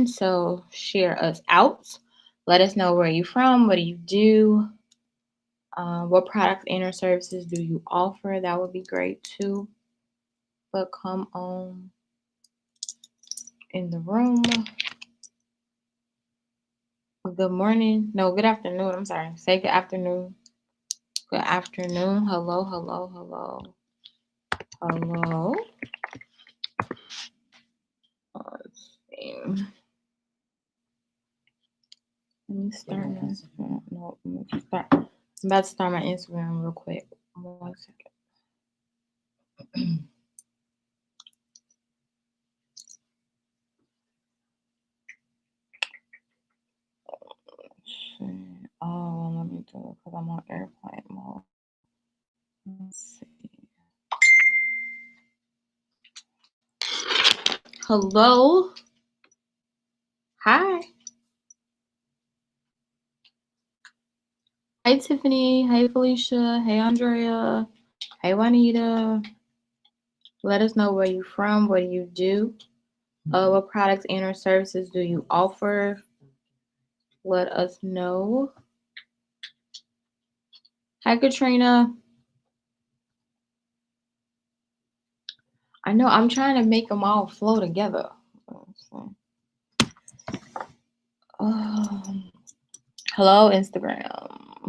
sharing. So share us out. Let us know where you're from. What do you do? What products and or services do you offer? That would be great too. But come on in the room. Good morning. No, good afternoon. I'm sorry. Say good afternoon. Good afternoon. Hello, hello, hello. Hello. Let's see. Let me start my Instagram. No, I'm about to start my Instagram real quick. 1 second. Oh, let me do it because I'm on airplane mode. Let's see. Hello. Hi. Hi, Tiffany. Hey, Felicia. Hey, Andrea. Hey, Juanita. Let us know where you're from. What do you do? What products and or services do you offer? Let us know. Hi, Katrina. I know I'm trying to make them all flow together. Hello, Instagram.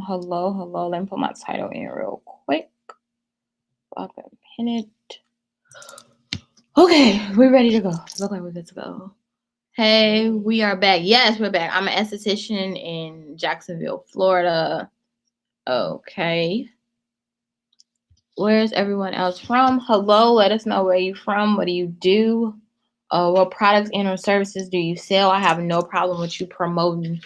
Hello, hello. Let me put my title in real quick. I can pin it. Okay, we're ready to go. Look like we're good to go. Hey, we are back. Yes, we're back. I'm an esthetician in Jacksonville, Florida. Okay. Where's everyone else from? Hello, let us know where you're from. What do you do? What products and or services do you sell? I have no problem with you promoting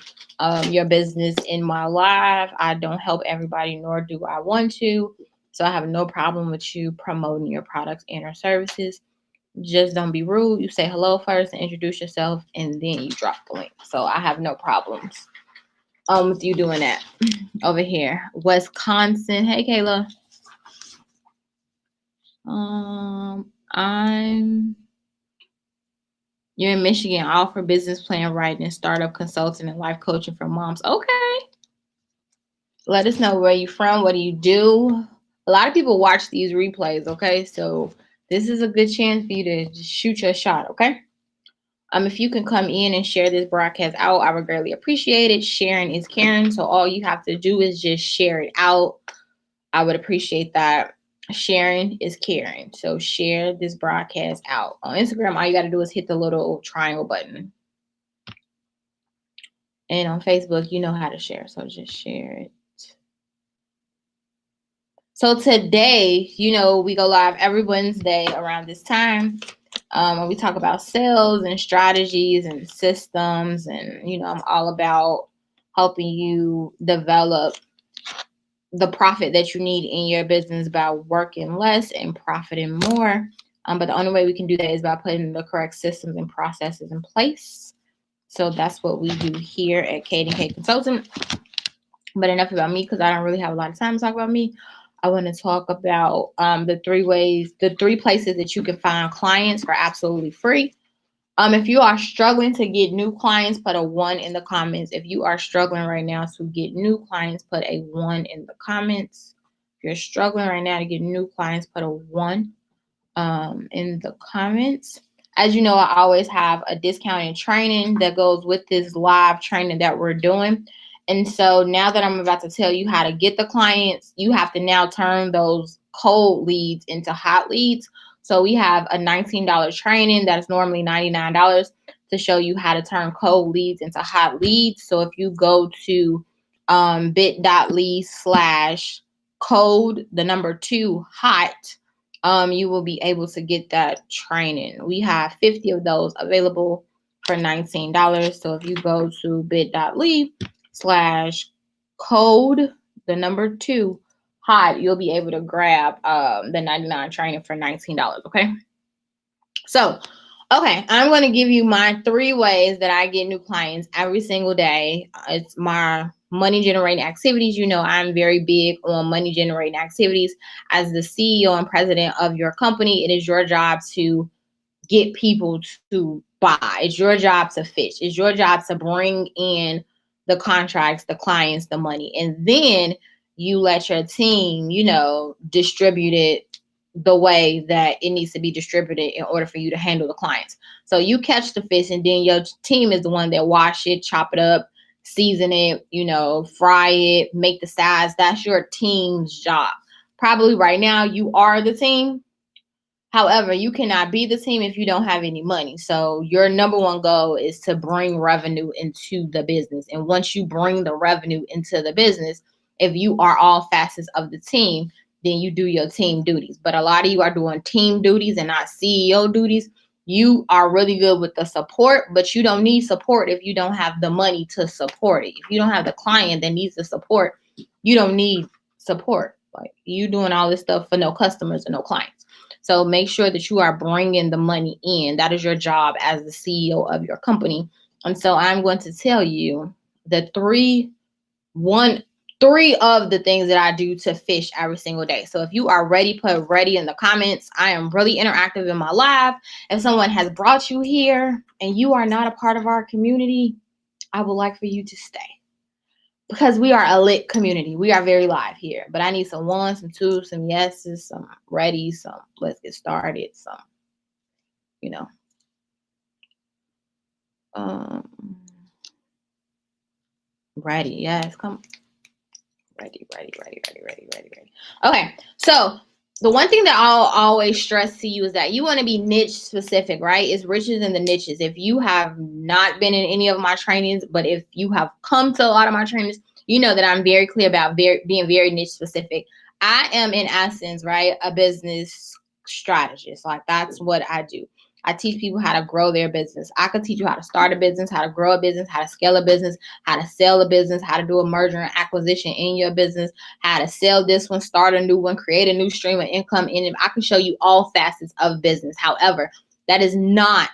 your business in my live. I don't help everybody, nor do I want to. So I have no problem with you promoting your products and or services. Just don't be rude. You say hello first and introduce yourself, and then you drop the link. So I have no problems with you doing that. Over here, Wisconsin. Hey, Kayla. You're in Michigan. I offer business plan writing and startup consulting and life coaching for moms. Okay. Let us know where you're from. What do you do? A lot of people watch these replays. Okay, so this is a good chance for you to just shoot your shot. Okay. If you can come in and share this broadcast out, I would greatly appreciate it. Sharing is caring, so all you have to do is just share it out. I would appreciate that. Sharing is caring. So share this broadcast out. On Instagram, all you got to do is hit the little triangle button. And on Facebook, you know how to share. So just share it. So today, we go live every Wednesday around this time. When we talk about sales and strategies and systems. And, I'm all about helping you develop the profit that you need in your business by working less and profiting more. But the only way we can do that is by putting the correct systems and processes in place. So that's what we do here at Kate and Kate Consultant. But enough about me, because I don't really have a lot of time to talk about me. I want to talk about the three places that you can find clients for absolutely free. If you are struggling to get new clients, put a 1 in the comments. If you are struggling right now to get new clients, put a 1 in the comments. If you're struggling right now to get new clients, put a 1 in the comments. As you know, I always have a discounted training that goes with this live training that we're doing. And so now that I'm about to tell you how to get the clients, you have to now turn those cold leads into hot leads. So we have a $19 training that's normally $99 to show you how to turn cold leads into hot leads. So if you go to bit.ly/code, the number 2 hot, you will be able to get that training. We have 50 of those available for $19. So if you go to bit.ly/code, the number 2 hot, you'll be able to grab the 99 training for $19. Okay. So, I'm going to give you my 3 ways that I get new clients every single day. It's my money generating activities. I'm very big on money generating activities. As the CEO and president of your company, it is your job to get people to buy. It's your job to fish. It's your job to bring in the contracts, the clients, the money. And then you let your team, distribute it the way that it needs to be distributed in order for you to handle the clients. So you catch the fish, and then your team is the one that wash it, chop it up, season it, fry it, make the sides. That's your team's job. Probably right now you are the team. However, you cannot be the team if you don't have any money. So your number one goal is to bring revenue into the business. And once you bring the revenue into the business, if you are all facets of the team, then you do your team duties. But a lot of you are doing team duties and not CEO duties. You are really good with the support, but you don't need support if you don't have the money to support it. If you don't have the client that needs the support, you don't need support. Like, you doing all this stuff for no customers and no clients. So make sure that you are bringing the money in. That is your job as the CEO of your company. And so I'm going to tell you the three of the things that I do to fish every single day. So if you are ready, put ready in the comments. I am really interactive in my live. If someone has brought you here and you are not a part of our community, I would like for you to stay, because we are a lit community. We are very live here. But I need some ones, some twos, some yeses, some ready, some let's get started, some, ready. Yes, come. Ready. Okay, so the one thing that I'll always stress to you is that you want to be niche specific, right? It's riches in the niches. If you have not been in any of my trainings, but if you have come to a lot of my trainings, you know that I'm very clear about being very niche specific. I am, in essence, right, a business strategist. Like, that's what I do. I teach people how to grow their business. I could teach you how to start a business, how to grow a business, how to scale a business, how to sell a business, how to do a merger and acquisition in your business, how to sell this one, start a new one, create a new stream of income in it. I can show you all facets of business. However, that is not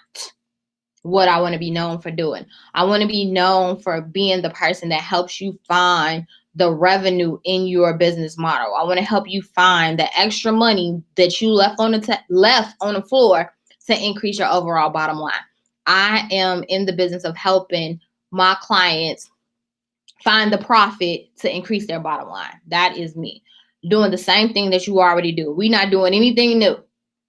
what I want to be known for doing. I want to be known for being the person that helps you find the revenue in your business model. I want to help you find the extra money that you left on the floor to increase your overall bottom line. I am in the business of helping my clients find the profit to increase their bottom line. That is me doing the same thing that you already do. We're not doing anything new,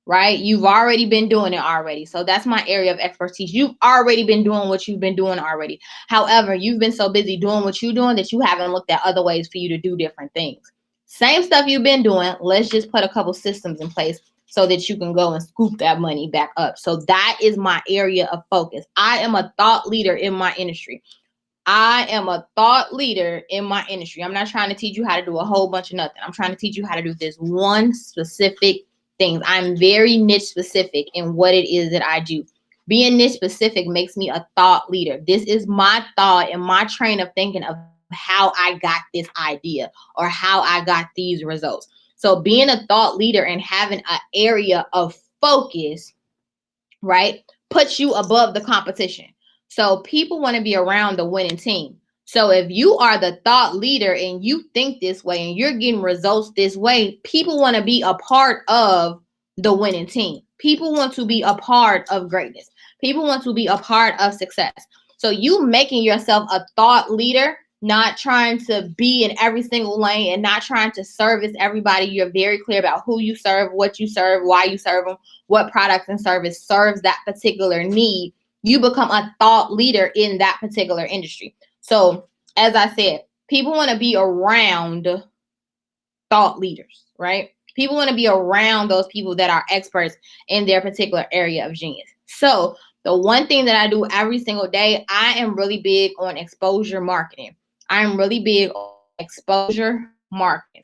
right? You've already been doing it already. So that's my area of expertise. You've already been doing what you've been doing already. However, you've been so busy doing what you're doing that you haven't looked at other ways for you to do different things. Same stuff you've been doing. Let's just put a couple systems in place so that you can go and scoop that money back up. So that is my area of focus. I am a thought leader in my industry. I'm not trying to teach you how to do a whole bunch of nothing. I'm trying to teach you how to do this one specific thing. I'm very niche specific in what it is that I do. Being niche specific makes me a thought leader. This is my thought and my train of thinking of how I got this idea or how I got these results. So being a thought leader and having an area of focus, right, puts you above the competition. So people want to be around the winning team. So if you are the thought leader and you think this way and you're getting results this way, people want to be a part of the winning team. People want to be a part of greatness. People want to be a part of success. So you making yourself a thought leader, not trying to be in every single lane and not trying to service everybody. You're very clear about who you serve, what you serve, why you serve them, what products and service serves that particular need. You become a thought leader in that particular industry. So as I said, people want to be around thought leaders, right? People want to be around those people that are experts in their particular area of genius. So the one thing that I do every single day, I am really big on exposure marketing. I'm really big on exposure marketing.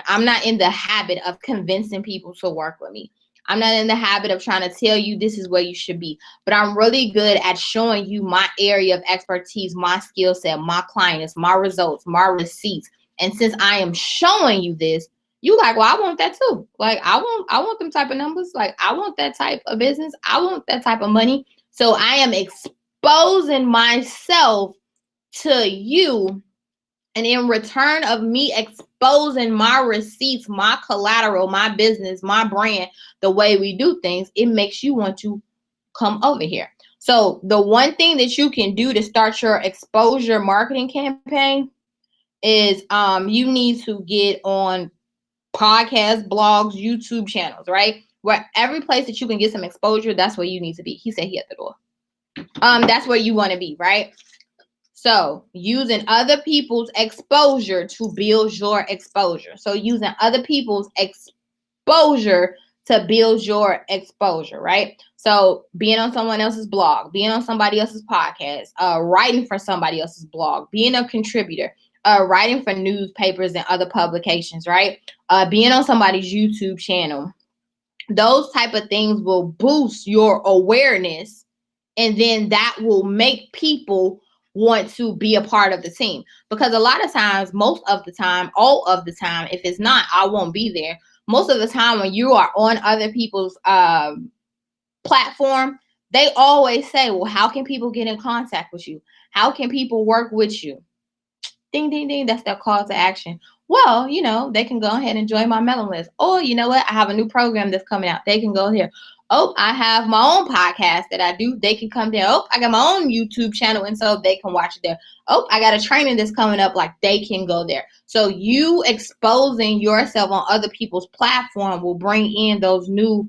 I'm not in the habit of convincing people to work with me. I'm not in the habit of trying to tell you this is where you should be, but I'm really good at showing you my area of expertise, my skill set, my clients, my results, my receipts. And since I am showing you this, you like, well, I want that too. Like, I want them type of numbers. Like, I want that type of business. I want that type of money. So I am exposing myself to you And in return of me exposing my receipts, my collateral, my business, my brand, the way we do things, it makes you want to come over here. So the one thing that you can do to start your exposure marketing campaign is you need to get on podcasts, blogs, YouTube channels, right? Where every place that you can get some exposure, that's where you need to be. He said he at the door. That's where you want to be, right? So using other people's exposure to build your exposure. So using other people's exposure to build your exposure, right? So being on someone else's blog, being on somebody else's podcast, writing for somebody else's blog, being a contributor, writing for newspapers and other publications, right? Being on somebody's YouTube channel. Those type of things will boost your awareness, and then that will make people want to be a part of the team. Because a lot of times, most of the time, all of the time, if it's not, I won't be there. Most of the time when you are on other people's platform, they always say, well, how can people get in contact with you? How can people work with you? Ding, ding, ding. That's their call to action. Well, they can go ahead and join my mailing list. Or, you know what? I have a new program that's coming out. They can go here. Oh, I have my own podcast that I do. They can come there. Oh, I got my own YouTube channel, and so they can watch it there. Oh, I got a training that's coming up. Like, they can go there. So you exposing yourself on other people's platform will bring in those new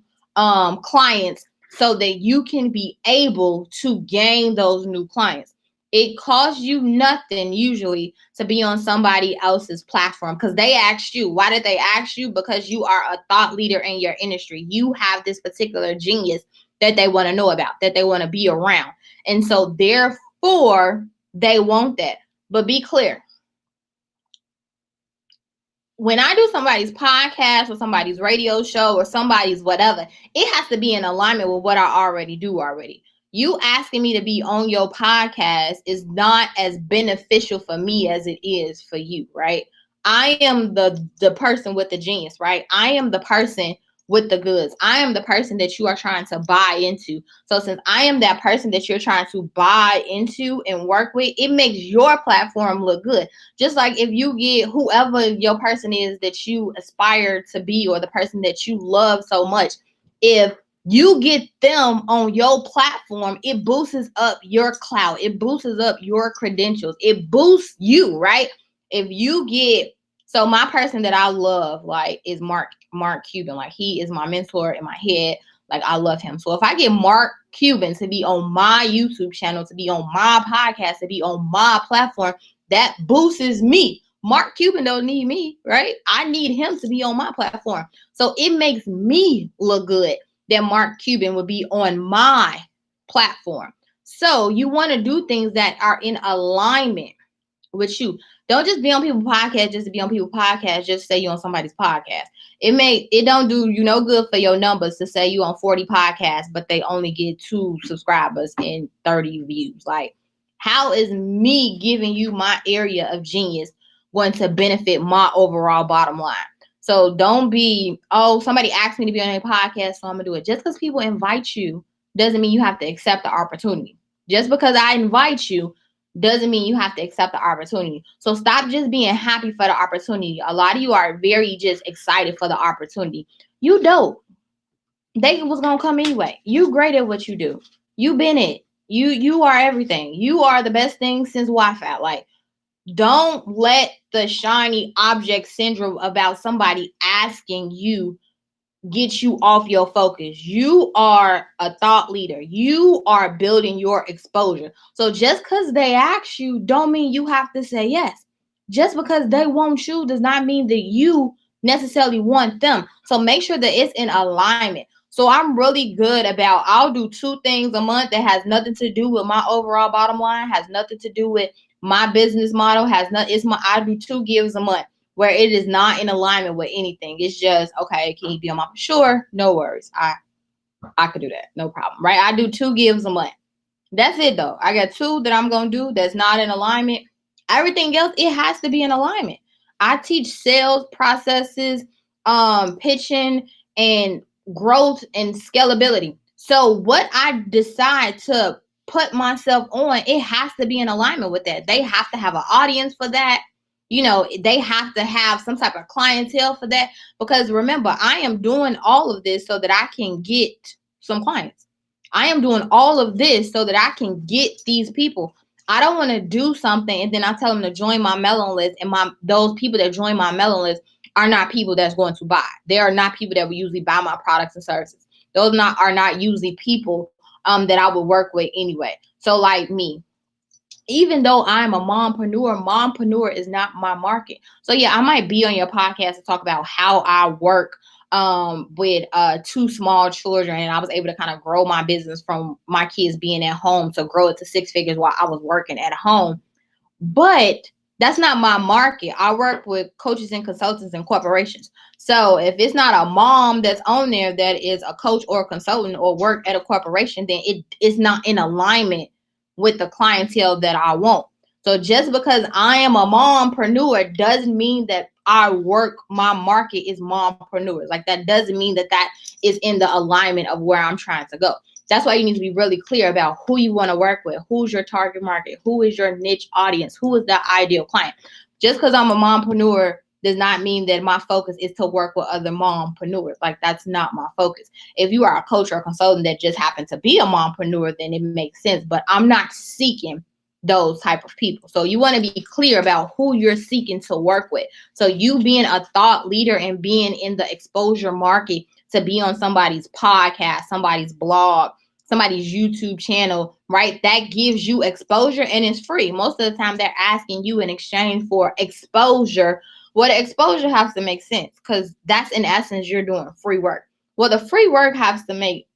clients so that you can be able to gain those new clients. It costs you nothing usually to be on somebody else's platform because they asked you. Why did they ask you? Because you are a thought leader in your industry. You have this particular genius that they want to know about, that they want to be around. And so therefore, they want that. But be clear. When I do somebody's podcast or somebody's radio show or somebody's whatever, it has to be in alignment with what I already do already. You asking me to be on your podcast is not as beneficial for me as it is for you, right? I am the person with the genius, right? I am the person with the goods. I am the person that you are trying to buy into. So since I am that person that you're trying to buy into and work with, it makes your platform look good. Just like if you get whoever your person is that you aspire to be or the person that you love so much, if you get them on your platform, it boosts up your clout. It boosts up your credentials. It boosts you, right? If you get, so my person that I love, like, is Mark Cuban. Like, he is my mentor in my head. Like, I love him. So if I get Mark Cuban to be on my YouTube channel, to be on my podcast, to be on my platform, that boosts me. Mark Cuban don't need me, right? I need him to be on my platform. So it makes me look good that Mark Cuban would be on my platform. So you want to do things that are in alignment with you. Don't just be on people's podcasts just to be on people's podcasts, just say you on somebody's podcast. It don't do you no good for your numbers to say you on 40 podcasts, but they only get 2 subscribers and 30 views. Like, how is me giving you my area of genius going to benefit my overall bottom line? So don't be, oh, somebody asked me to be on a podcast, so I'm going to do it. Just because people invite you doesn't mean you have to accept the opportunity. Just because I invite you doesn't mean you have to accept the opportunity. So stop just being happy for the opportunity. A lot of you are very just excited for the opportunity. You dope. They was going to come anyway. You great at what you do. You been it. You are everything. You are the best thing since Wi-Fi. Like, don't let the shiny object syndrome about somebody asking you get you off your focus. You are a thought leader. You are building your exposure. So just because they ask you don't mean you have to say yes. Just because they want you does not mean that you necessarily want them. So make sure that it's in alignment. So I'm really good about, I'll do 2 things a month that has nothing to do with my overall bottom line, has nothing to do with my business model, I do 2 gives a month where it is not in alignment with anything. It's just, okay, can you be on my, sure, no worries. I could do that, no problem, right? I do 2 gives a month. That's it though. I got 2 that I'm going to do that's not in alignment. Everything else, it has to be in alignment. I teach sales processes, pitching, and growth and scalability. So what I decide to put myself on, it has to be in alignment with that. They have to have an audience for that. they have to have some type of clientele for that. Because remember, I am doing all of this so that I can get some clients. I am doing all of this so that I can get these people. I don't want to do something and then I tell them to join my mailing list, and those people that join my mailing list are not people that's going to buy. They are not people that will usually buy my products and services. Those are not usually people that I would work with anyway. So like me, even though I'm a mompreneur is not my market. So yeah, I might be on your podcast to talk about how I work with two small children, and I was able to kind of grow my business from my kids being at home to grow it to 6 figures while I was working at home. But that's not my market. I work with coaches and consultants and corporations. So if it's not a mom that's on there that is a coach or a consultant or work at a corporation, then it is not in alignment with the clientele that I want. So just because I am a mompreneur doesn't mean that my market is mompreneurs. Like that doesn't mean that that is in the alignment of where I'm trying to go. That's why you need to be really clear about who you want to work with, who's your target market, who is your niche audience, who is the ideal client. Just because I'm a mompreneur does not mean that my focus is to work with other mompreneurs. Like that's not my focus. If you are a coach or a consultant that just happen to be a mompreneur, then it makes sense. But I'm not seeking those type of people. So you want to be clear about who you're seeking to work with. So you being a thought leader and being in the exposure market to be on somebody's podcast, somebody's blog, somebody's YouTube channel, right? That gives you exposure and it's free. Most of the time they're asking you in exchange for exposure. Well, the exposure has to make sense because that's in essence you're doing free work. Well, the free work has to make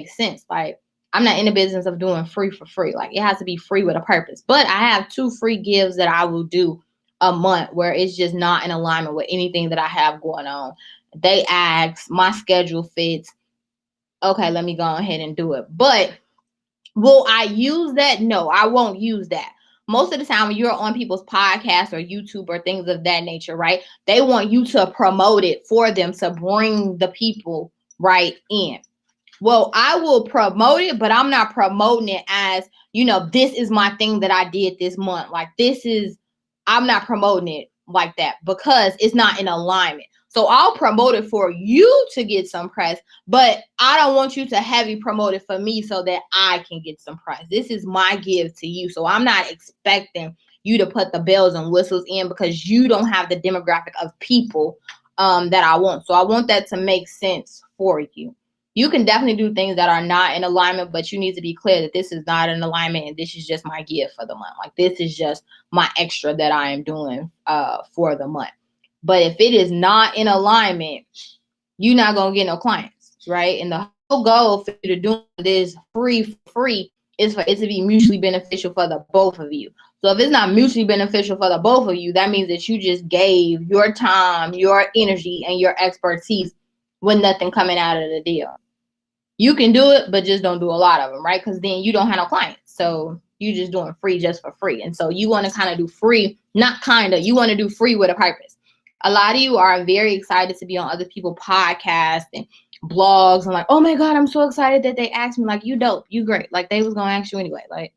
sense. Like I'm not in the business of doing free for free. Like it has to be free with a purpose. But I have 2 free gives that I will do a month where it's just not in alignment with anything that I have going on. They ask, my schedule fits. Okay, let me go ahead and do it. But will I use that? No, I won't use that. Most of the time when you're on people's podcasts or YouTube or things of that nature, right? They want you to promote it for them to bring the people right in. Well, I will promote it, but I'm not promoting it as, this is my thing that I did this month. Like I'm not promoting it like that because it's not in alignment. So I'll promote it for you to get some press, but I don't want you to heavy promote it for me so that I can get some press. This is my give to you. So I'm not expecting you to put the bells and whistles in because you don't have the demographic of people that I want. So I want that to make sense for you. You can definitely do things that are not in alignment, but you need to be clear that this is not in alignment and this is just my gift for the month. Like this is just my extra that I am doing for the month. But if it is not in alignment, you're not going to get no clients, right? And the whole goal for you to do this free is for it to be mutually beneficial for the both of you. So if it's not mutually beneficial for the both of you, that means that you just gave your time, your energy, and your expertise with nothing coming out of the deal. You can do it, but just don't do a lot of them, right? Because then you don't have no clients. So you just doing free just for free. And so you want to kind of do free, you want to do free with a purpose. A lot of you are very excited to be on other people's podcasts and blogs and like, oh my God, I'm so excited that they asked me. Like, you dope, you great. Like they was going to ask you anyway. Like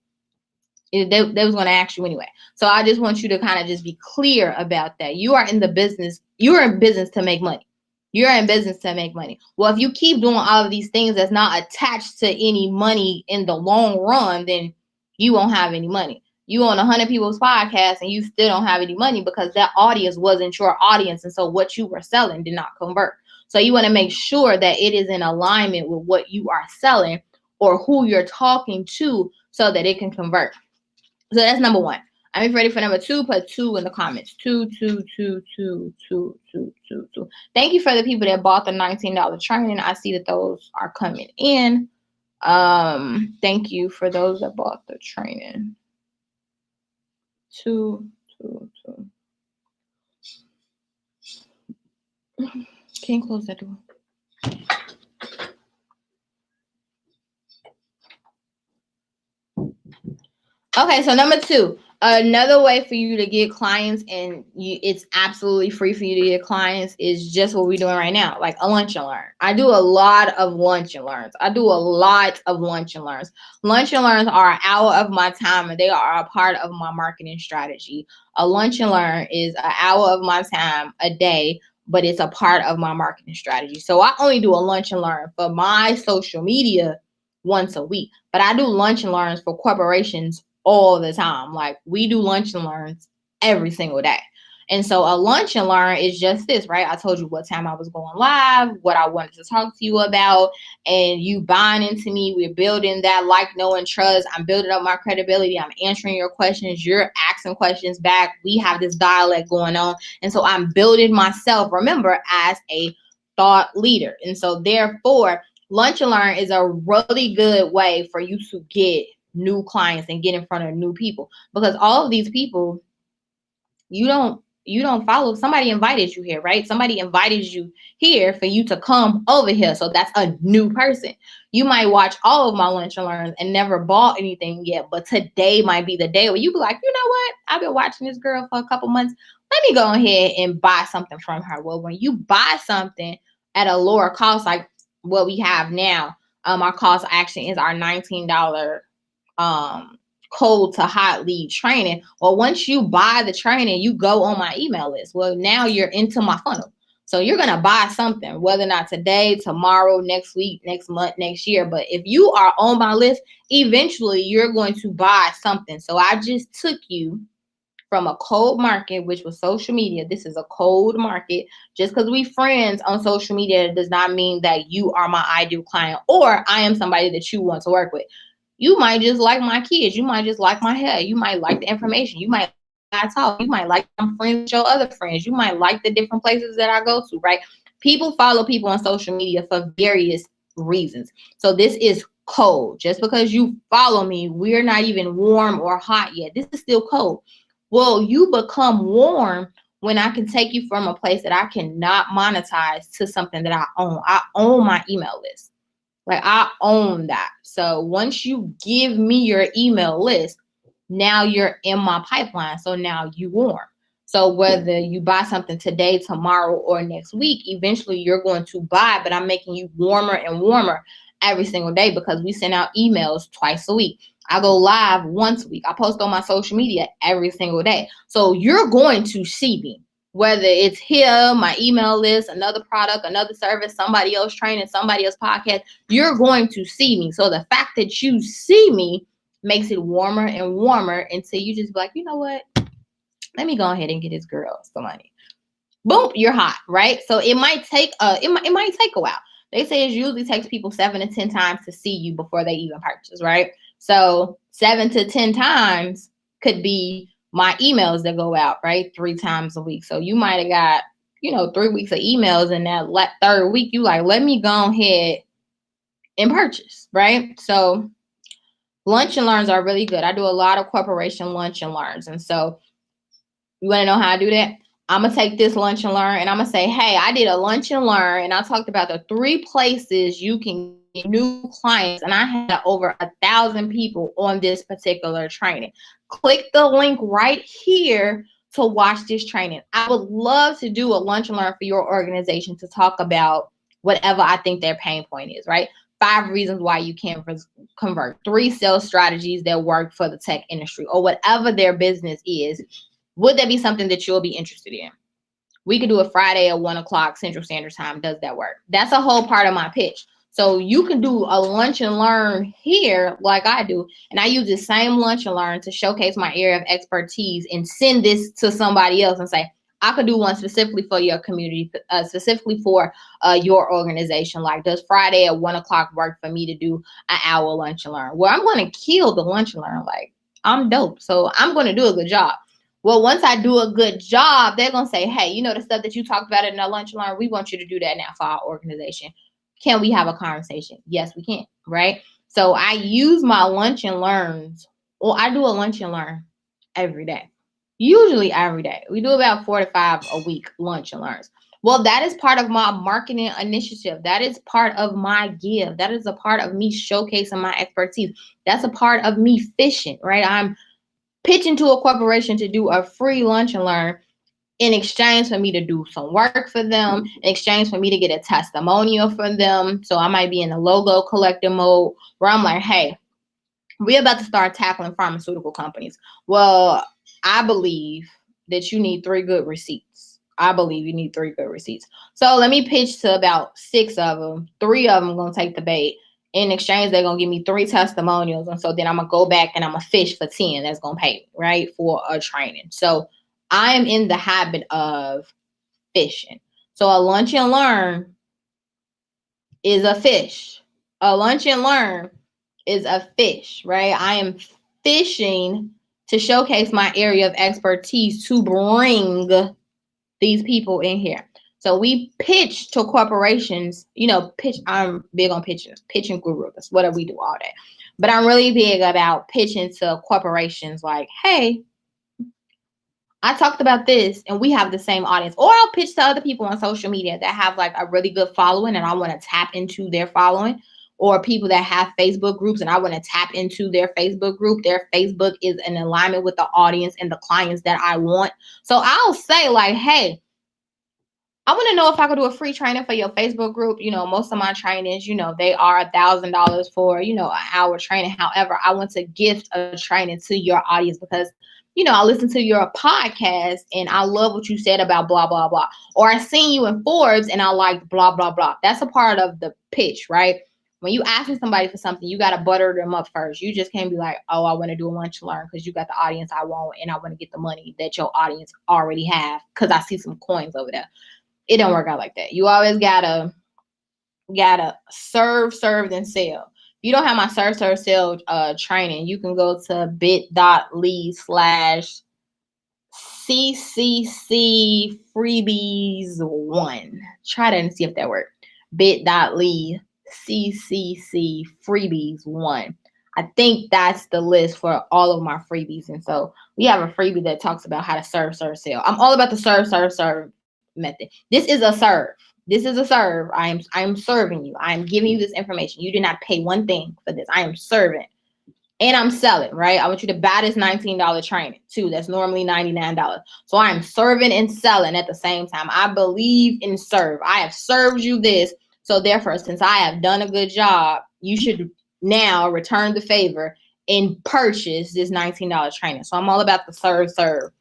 they was going to ask you anyway. So I just want you to kind of just be clear about that. You are in business to make money. You're in business to make money. Well, if you keep doing all of these things that's not attached to any money in the long run, then you won't have any money. You on 100 people's podcasts and you still don't have any money because that audience wasn't your audience. And so what you were selling did not convert. So you want to make sure that it is in alignment with what you are selling or who you're talking to so that it can convert. So that's number 1. I'm ready for number 2. Put 2 in the comments. 2. Thank you for the people that bought the $19 training. I see that those are coming in. Thank you for those that bought the training. 2. Can you close that door? Okay, so number 2. Another way for you to get clients, and it's absolutely free for you to get clients, is just what we're doing right now, like a lunch and learn. I do a lot of lunch and learns. Lunch and learns are an hour of my time, and they are a part of my marketing strategy. A lunch and learn is an hour of my time a day, but it's a part of my marketing strategy. So I only do a lunch and learn for my social media once a week, but I do lunch and learns for corporations all the time. Like, we do lunch and learns every single day. And so a lunch and learn is just this, right? I told you what time I was going live, what I wanted to talk to you about, and you buying into me. We're building that like, know, and trust. I'm building up my credibility. I'm answering your questions. You're asking questions back. We have this dialogue going on. And so I'm building myself, remember, as a thought leader. And so therefore, lunch and learn is a really good way for you to get new clients and get in front of new people, because all of these people you don't follow. Somebody invited you here, right? Somebody invited you here for you to come over here. So that's a new person. You might watch all of my lunch and learns and never bought anything yet, but today might be the day where you be like, you know what? I've been watching this girl for a couple months. Let me go ahead and buy something from her. Well, when you buy something at a lower cost, like what we have now, our cost action is our $19 cold to hot lead training. Well, once you buy the training, you go on my email list. Well, now you're into my funnel. So you're going to buy something, whether or not today, tomorrow, next week, next month, next year. But if you are on my list, eventually you're going to buy something. So I just took you from a cold market, which was social media. This is a cold market. Just because we friends on social media does not mean that you are my ideal client or I am somebody that you want to work with. You might just like my kids. You might just like my hair. You might like the information. You might like I talk. You might like I'm friends with your other friends. You might like the different places that I go to, right? People follow people on social media for various reasons. So this is cold. Just because you follow me, we're not even warm or hot yet. This is still cold. Well, you become warm when I can take you from a place that I cannot monetize to something that I own. I own my email list. Like, I own that. So once you give me your email list, now you're in my pipeline. So now you warm. So whether you buy something today, tomorrow, or next week, eventually you're going to buy, but I'm making you warmer and warmer every single day because we send out emails twice a week. I go live once a week. I post on my social media every single day. So you're going to see me, whether it's here, my email list, another product, another service, somebody else training, somebody else podcast, you're going to see me. So the fact that you see me makes it warmer and warmer until you just be like, you know what? Let me go ahead and get this girl some money. Boom, you're hot, right? So it might take it might take a while. They say it usually takes people 7 to 10 times to see you before they even purchase, right? So 7 to 10 times could be my emails that go out, right? 3 times a week. So you might have got, 3 weeks of emails, and that third week you like, let me go ahead and purchase, right? So lunch and learns are really good. I do a lot of corporation lunch and learns. And so you want to know how I do that? I'm going to take this lunch and learn and I'm going to say, hey, I did a lunch and learn and I talked about the 3 places you can get new clients. And I had over 1,000 people on this particular training. Click the link right here to watch this training. I would love to do a lunch and learn for your organization to talk about whatever I think their pain point is, right? 5 reasons why you can't convert, 3 sales strategies that work for the tech industry or whatever their business is. Would that be something that you'll be interested in? We could do a Friday at 1 o'clock Central Standard Time. Does that work? That's a whole part of my pitch. So you can do a lunch and learn here like I do. And I use the same lunch and learn to showcase my area of expertise and send this to somebody else and say, I could do one specifically for your community, specifically for your organization. Like, does Friday at 1 o'clock work for me to do an hour lunch and learn? Well, I'm going to kill the lunch and learn. Like, I'm dope. So I'm going to do a good job. Well, once I do a good job, they're going to say, hey, the stuff that you talked about in our lunch and learn, we want you to do that now for our organization. Can we have a conversation? Yes, we can, right? So I use my lunch and learns, or I do a lunch and learn every day, usually every day. We do about 4 to 5 a week lunch and learns. Well, that is part of my marketing initiative. That is part of my give. That is a part of me showcasing my expertise. That's a part of me fishing, right? I'm pitching to a corporation to do a free lunch and learn in exchange for me to do some work for them, in exchange for me to get a testimonial from them. So I might be in a logo collector mode where I'm like, hey, we're about to start tackling pharmaceutical companies. Well, I believe that you need 3 good receipts. I believe you need 3 good receipts. So let me pitch to about 6 of them. 3 of them going to take the bait. In exchange, they're going to give me 3 testimonials. And so then I'm going to go back and I'm going to fish for 10 that's going to pay me, right, for a training. So I am in the habit of fishing. So a lunch and learn is a fish. A lunch and learn is a fish, right? I am fishing to showcase my area of expertise to bring these people in here. So we pitch to corporations, pitch. I'm big on pitching guru. That's what we do all day. But I'm really big about pitching to corporations like, hey, I talked about this and we have the same audience. Or I'll pitch to other people on social media that have like a really good following and I want to tap into their following, or people that have Facebook groups and I want to tap into their Facebook group. Their Facebook is in alignment with the audience and the clients that I want. So I'll say like, hey, I want to know if I could do a free training for your Facebook group. Most of my trainings, they are $1,000 for, an hour training. However, I want to gift a training to your audience because, I listened to your podcast and I love what you said about blah, blah, blah. Or I seen you in Forbes and I liked blah, blah, blah. That's a part of the pitch, right? When you asking somebody for something, you got to butter them up first. You just can't be like, oh, I want to do a lunch and learn because you got the audience I want and I want to get the money that your audience already have because I see some coins over there. It don't work out like that. You always gotta serve, then sell. If you don't have my serve, sell training, you can go to bit.ly/CCC freebies1. Try that and see if that works. bit.ly CCC freebies1. I think that's the list for all of my freebies. And so we have a freebie that talks about how to serve, sell. I'm all about the serve method. This is a serve. I am serving you. I am giving you this information. You did not pay one thing for this. I am serving. And I'm selling, right? I want you to buy this $19 training too. That's normally $99. So I'm serving and selling at the same time. I believe in serve. I have served you this. So therefore, since I have done a good job, you should now return the favor and purchase this $19 training. So I'm all about the serve, sell.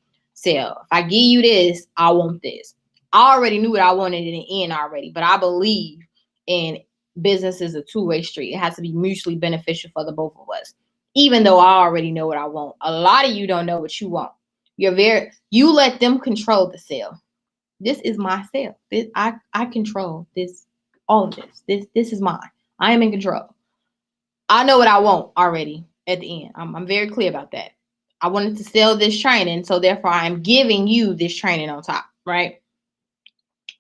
If I give you this, I want this. I already knew what I wanted in the end already, but I believe in business is a two-way street. It has to be mutually beneficial for the both of us. Even though I already know what I want. A lot of you don't know what you want. You let them control the sale. This is my sale. I control this, all of this. This is mine. I am in control. I know what I want already at the end. I'm very clear about that. I wanted to sell this training, so therefore I'm giving you this training on top, right?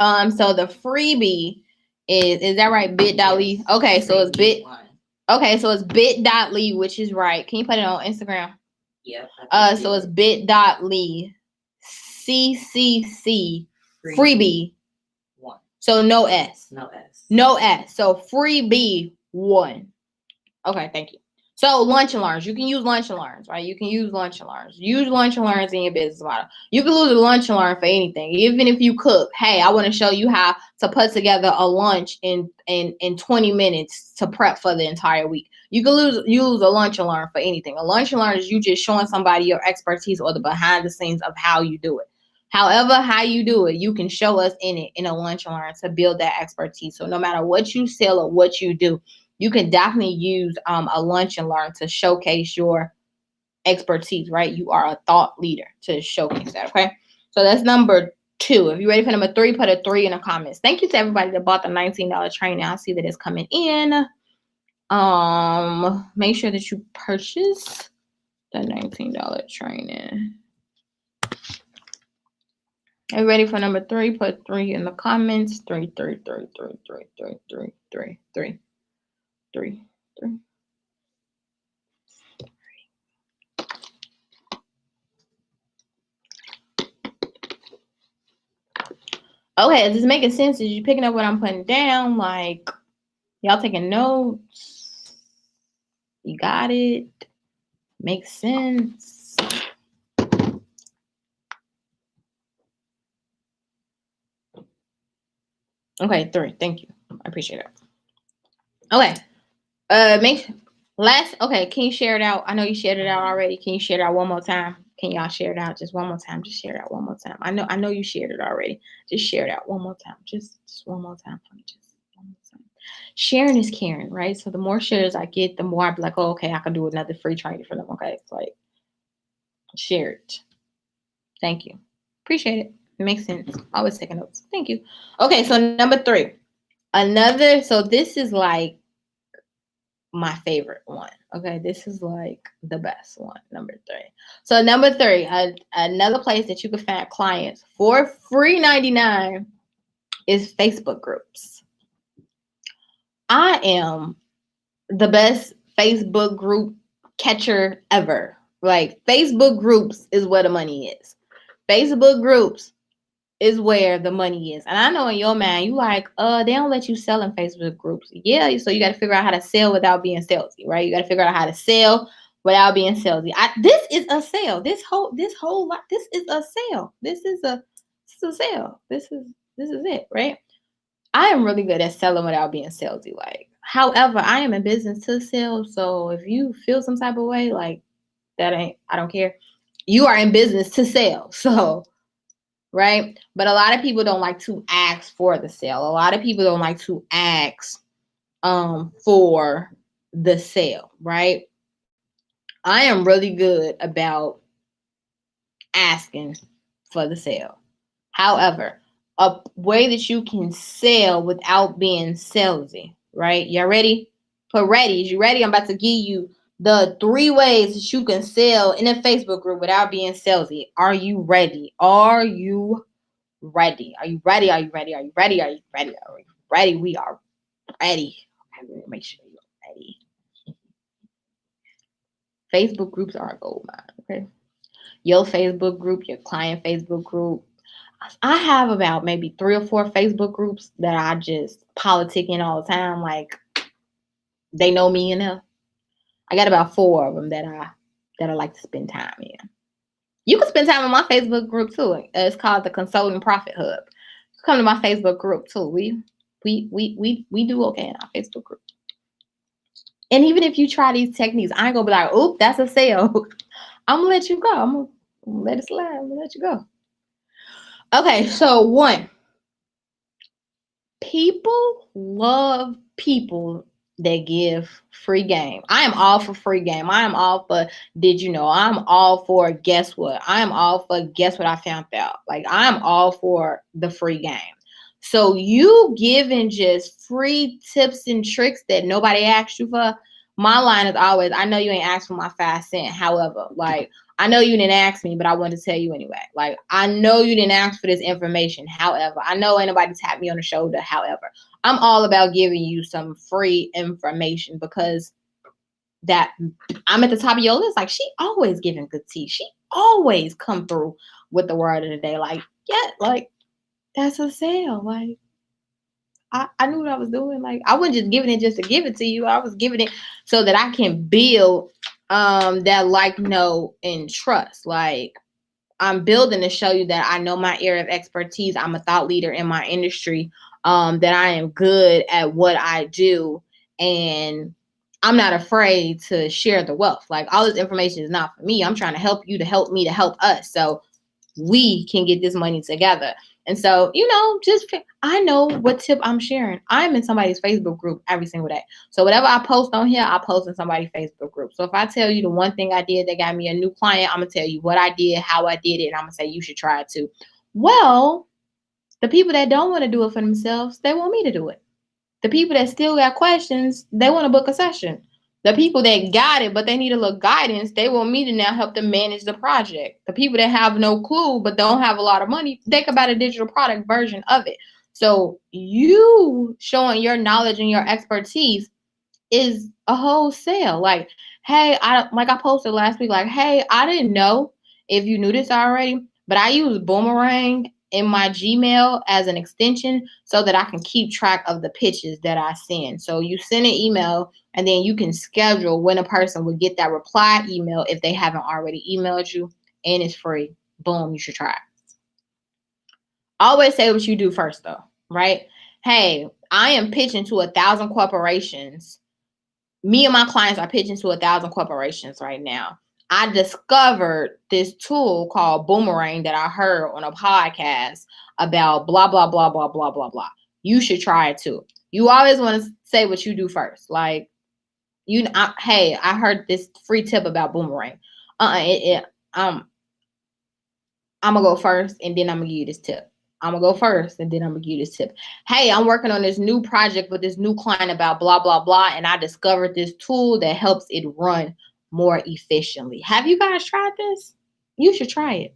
So the freebie is that right? Bit.ly. Okay, so it's bit.ly, which is right. Can you put it on Instagram? Yeah. So it's bit.ly CCC freebie 1. So no S. No S. So freebie 1. Okay, thank you. So lunch and learns. You can use lunch and learns, right? You can use lunch and learns. Use lunch and learns in your business model. You can use a lunch and learn for anything. Even if you cook, hey, I want to show you how to put together a lunch in 20 minutes to prep for the entire week. You can use a lunch and learn for anything. A lunch and learn is you just showing somebody your expertise or the behind the scenes of how you do it. However, how you do it, you can show us in a lunch and learn to build that expertise. So no matter what you sell or what you do, you can definitely use a lunch and learn to showcase your expertise, right? You are a thought leader to showcase that, okay? So that's number 2. If you're ready for number 3, put a 3 in the comments. Thank you to everybody that bought the $19 training. I see that it's coming in. Make sure that you purchase the $19 training. Are you ready for number 3? Put 3 in the comments. 3. Okay, is this making sense? Is you picking up what I'm putting down? Like, y'all taking notes? You got it? Makes sense? Okay, 3. Thank you. I appreciate it. Okay. Okay, can you share it out? I know you shared it out already. Can you share it out one more time? Can y'all share it out just one more time? Just share it out one more time. I know you shared it already. Just share it out one more time. Just one more time for me. Just one more time. Sharing is caring, right? So the more shares I get, the more I be like, oh, okay, I can do another free training for them. Okay. It's like share it. Thank you. Appreciate it. It makes sense. Always taking notes. Thank you. Okay, so number 3. So this is like my favorite one. Okay, this is like the best one. Number 3. So number 3, another place that you can find clients for free 99 is Facebook groups. I am the best Facebook group catcher ever. Like Facebook groups is where the money is. Facebook groups is where the money is. And I know in your mind, you like, they don't let you sell in Facebook groups. Yeah, so you got to figure out how to sell without being salesy, right? You got to figure out how to sell without being salesy. This is a sale. This whole lot. This is a sale. This is a sale. This is it, right? I am really good at selling without being salesy. Like, however, I am in business to sell. So if you feel some type of way, like I don't care. You are in business to sell. So right? But a lot of people don't like to ask for the sale. A lot of people don't like to ask for the sale, right? I am really good about asking for the sale. However, a way that you can sell without being salesy, right? Y'all ready? Put ready. Is you ready? I'm about to give you the 3 ways that you can sell in a Facebook group without being salesy. Are you ready? Are you ready? Are you ready? Are you ready? Are you ready? Are you ready? Are you ready? We are ready. Okay, make sure you're ready. Facebook groups are a gold mine. Okay, your Facebook group, your client Facebook group. I have about maybe 3 or 4 Facebook groups that I just politic in all the time. Like they know me enough. I got about 4 of them that I like to spend time in. You can spend time in my Facebook group too. It's called the Consulting Profit Hub. Come to my Facebook group too. We do okay in our Facebook group. And even if you try these techniques, I ain't gonna be like, oop, that's a sale. I'm gonna let you go. I'm gonna let it slide. I'm gonna let you go. Okay, so 1. People love people that give free game. I am all for free game. I am all for did you know? I'm all for guess what? I am all for guess what I found out. Like I'm all for the free game. So you giving just free tips and tricks that nobody asked you for. My line is always, I know you ain't asked for my 5 cents. However, like I know you didn't ask me, but I wanted to tell you anyway. Like, I know you didn't ask for this information. However, I know ain't nobody tapped me on the shoulder. However, I'm all about giving you some free information because that I'm at the top of your list. Like, she always giving good tea. She always come through with the word of the day. Like, yeah, like, that's a sale. Like, I knew what I was doing. Like, I wasn't just giving it just to give it to you. I was giving it so that I can build that like, know, and trust. Like, I'm building to show you that I know my area of expertise. I'm a thought leader in my industry, that I am good at what I do. And I'm not afraid to share the wealth. Like all this information is not for me. I'm trying to help you to help me to help us. So we can get this money together. And so, I know what tip I'm sharing. I'm in somebody's Facebook group every single day. So whatever I post on here, I post in somebody's Facebook group. So if I tell you the one thing I did that got me a new client, I'm going to tell you what I did, how I did it, and I'm going to say you should try it too. Well, the people that don't want to do it for themselves, they want me to do it. The people that still got questions, they want to book a session. The people that got it, but they need a little guidance, they want me to now help them manage the project. The people that have no clue, but don't have a lot of money, they can buy the digital product version of it. So you showing your knowledge and your expertise is a whole sale. Like, hey, I posted last week, like, hey, I didn't know if you knew this already, but I use Boomerang in my Gmail as an extension so that I can keep track of the pitches that I send. So you send an email and then you can schedule when a person would get that reply email if they haven't already emailed you, and it's free. Boom, you should try it. Always say what you do first though, right? Hey, I am pitching to 1,000 corporations. Me and my clients are pitching to 1,000 corporations right now. I discovered this tool called Boomerang that I heard on a podcast about blah, blah, blah, blah, blah, blah, blah. You should try it too. You always want to say what you do first. Like, hey, I heard this free tip about Boomerang. I'm gonna go first and then I'm gonna give you this tip. I'm gonna go first and then I'm gonna give you this tip. Hey, I'm working on this new project with this new client about blah, blah, blah. And I discovered this tool that helps it run more efficiently. Have you guys tried this? You should try it.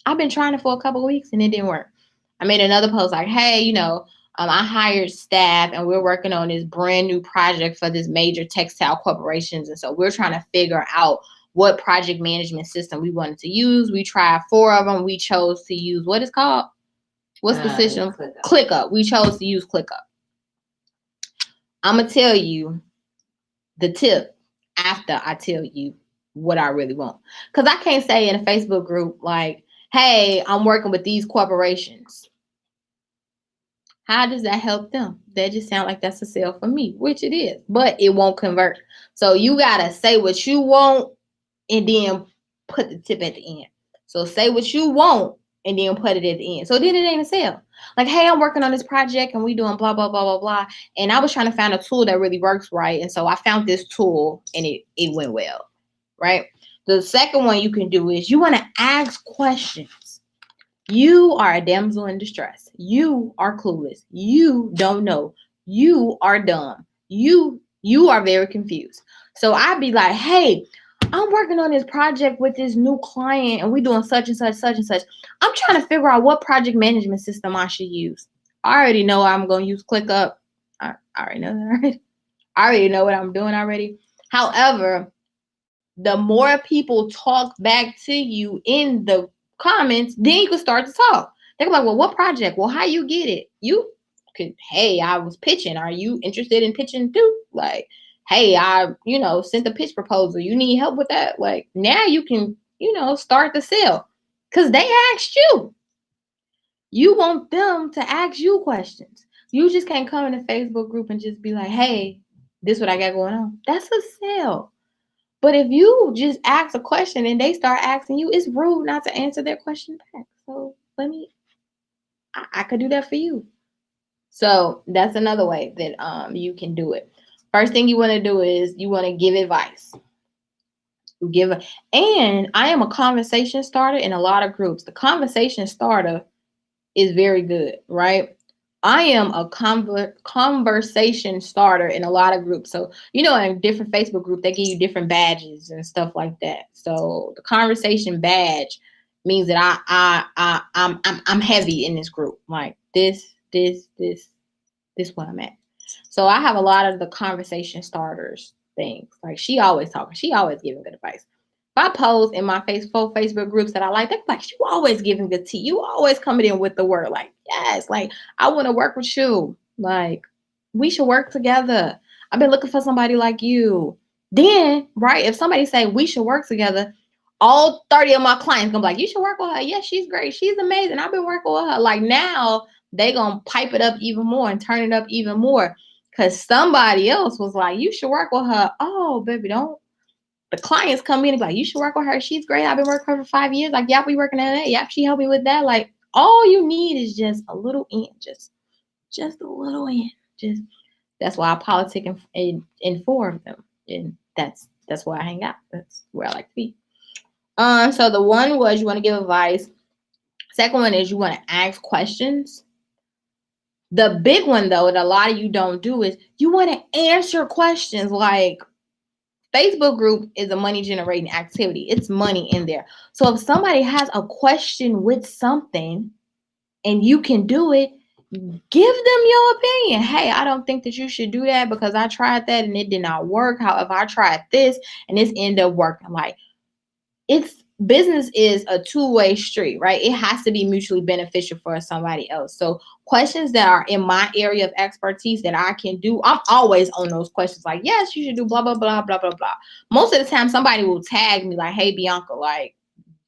I've been trying it for a couple of weeks and it didn't work. I made another post like, hey, I hired staff and we're working on this brand new project for this major textile corporations. And so we're trying to figure out what project management system we wanted to use. We tried 4 of them. We chose to use what is called? What's the system? ClickUp. We chose to use ClickUp. I'm going to tell you the tip after I tell you what I really want. Because I can't say in a Facebook group like, hey, I'm working with these corporations. How does that help them? That just sounds like that's a sale for me, which it is, but it won't convert. So you got to say what you want and then put the tip at the end. So say what you want and then put it at the end. So then it ain't a sale. Like, hey, I'm working on this project and we doing blah, blah, blah, blah, blah. And I was trying to find a tool that really works right. And so I found this tool and it went well, right? The second one you can do is you want to ask questions. You are a damsel in distress. You are clueless. You don't know. You are dumb. You are very confused. So I'd be like, hey, I'm working on this project with this new client and we're doing such and such, such and such. I'm trying to figure out what project management system I should use. I already know I'm going to use ClickUp. I already know that already. I already know what I'm doing already. However, the more people talk back to you in the comments, then you can start to talk. They're like, well, what project? Well, how you get it? You could, hey, I was pitching. Are you interested in pitching too? Like, hey, I, sent a pitch proposal. You need help with that? Like, now you can, start the sale. Because they asked you. You want them to ask you questions. You just can't come in a Facebook group and just be like, hey, this is what I got going on. That's a sale. But if you just ask a question and they start asking you, it's rude not to answer their question back. So I could do that for you. So that's another way that you can do it. First thing you want to do is you want to give advice. And I am a conversation starter in a lot of groups. The conversation starter is very good, right? I am a conversation starter in a lot of groups. So, in different Facebook groups, they give you different badges and stuff like that. So the conversation badge means that I'm heavy in this group. Like this where I'm at. So I have a lot of the conversation starters things. Like she always talking. She always giving good advice. If I post in my Facebook groups that I like, they're like, you always giving good tea. You always coming in with the word like, yes, like I want to work with you. Like we should work together. I've been looking for somebody like you. Then, right, if somebody say we should work together, all 30 of my clients gonna be like, you should work with her. Yeah, she's great. She's amazing. I've been working with her. Like now they gonna pipe it up even more and turn it up even more. Cause somebody else was like, you should work with her. Oh, baby, don't. The clients come in and be like, you should work with her. She's great. I've been working with her for 5 years. Like, yep, we working on that. Yep, she helped me with that. Like, all you need is just a little in, just a little in. Just that's why I politic and inform them, and that's where I hang out. That's where I like to be. So the one was you want to give advice. Second one is you want to ask questions. The big one though, that a lot of you don't do is you want to answer questions. Like Facebook group is a money generating activity. It's money in there. So if somebody has a question with something and you can do it, give them your opinion. Hey, I don't think that you should do that because I tried that and it did not work. However, I tried this and this ended up working. Like business is a two-way street, right? It has to be mutually beneficial for somebody else. So questions that are in my area of expertise that I can do, I'm always on those questions. Like, yes, you should do blah, blah, blah, blah, blah, blah. Most of the time, somebody will tag me like, hey, Bianca, like,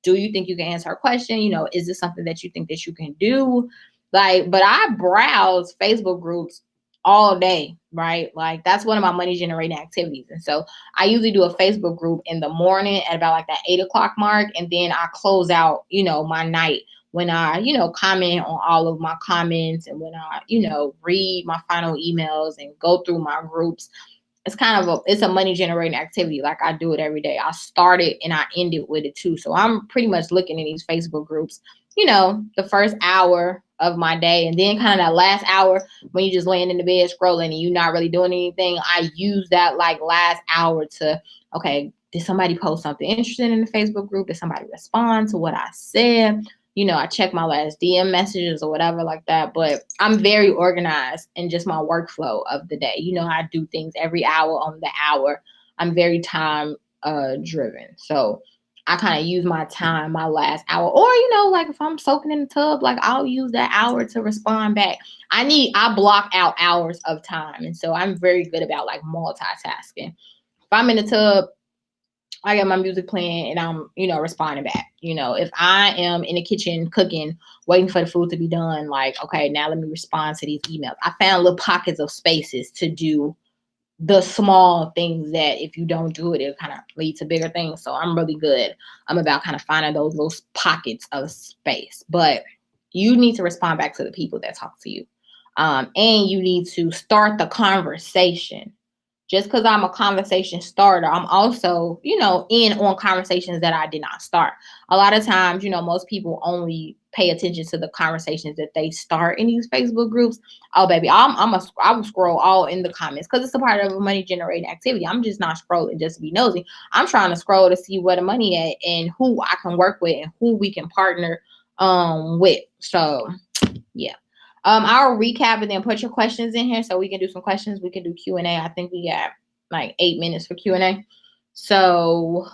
do you think you can answer her question? Is this something that you think that you can do? Like, but I browse Facebook groups all day, right? Like that's one of my money generating activities. And so I usually do a Facebook group in the morning at about like that 8 o'clock mark. And then I close out, my night when I, comment on all of my comments and when I, read my final emails and go through my groups. It's kind of it's a money generating activity. Like I do it every day. I start it and I end it with it too. So I'm pretty much looking at these Facebook groups, the first hour of my day, and then kind of that last hour when you just laying in the bed scrolling and you're not really doing anything. I use that like last hour to, okay, did somebody post something interesting in the Facebook group? Did somebody respond to what I said? I check my last DM messages or whatever like that. But I'm very organized in just my workflow of the day. I do things every hour on the hour. I'm very time driven. So I kind of use my time, my last hour. Or, like if I'm soaking in the tub, like I'll use that hour to respond back. I block out hours of time. And so I'm very good about like multitasking. If I'm in the tub, I got my music playing and I'm, responding back. If I am in the kitchen cooking, waiting for the food to be done, like, okay, now let me respond to these emails. I found little pockets of spaces to do the small things that if you don't do it, it'll kind of lead to bigger things. So I'm really good. I'm about kind of finding those little pockets of space. But you need to respond back to the people that talk to you. And you need to start the conversation. Just because I'm a conversation starter, I'm also, in on conversations that I did not start. A lot of times, most people only pay attention to the conversations that they start in these Facebook groups. Oh, baby, I will scroll all in the comments because it's a part of a money generating activity. I'm just not scrolling just to be nosy. I'm trying to scroll to see where the money at and who I can work with and who we can partner with. So, yeah. I'll recap and then put your questions in here so we can do some questions. We can do Q&A. I think we got like 8 minutes for Q&A. So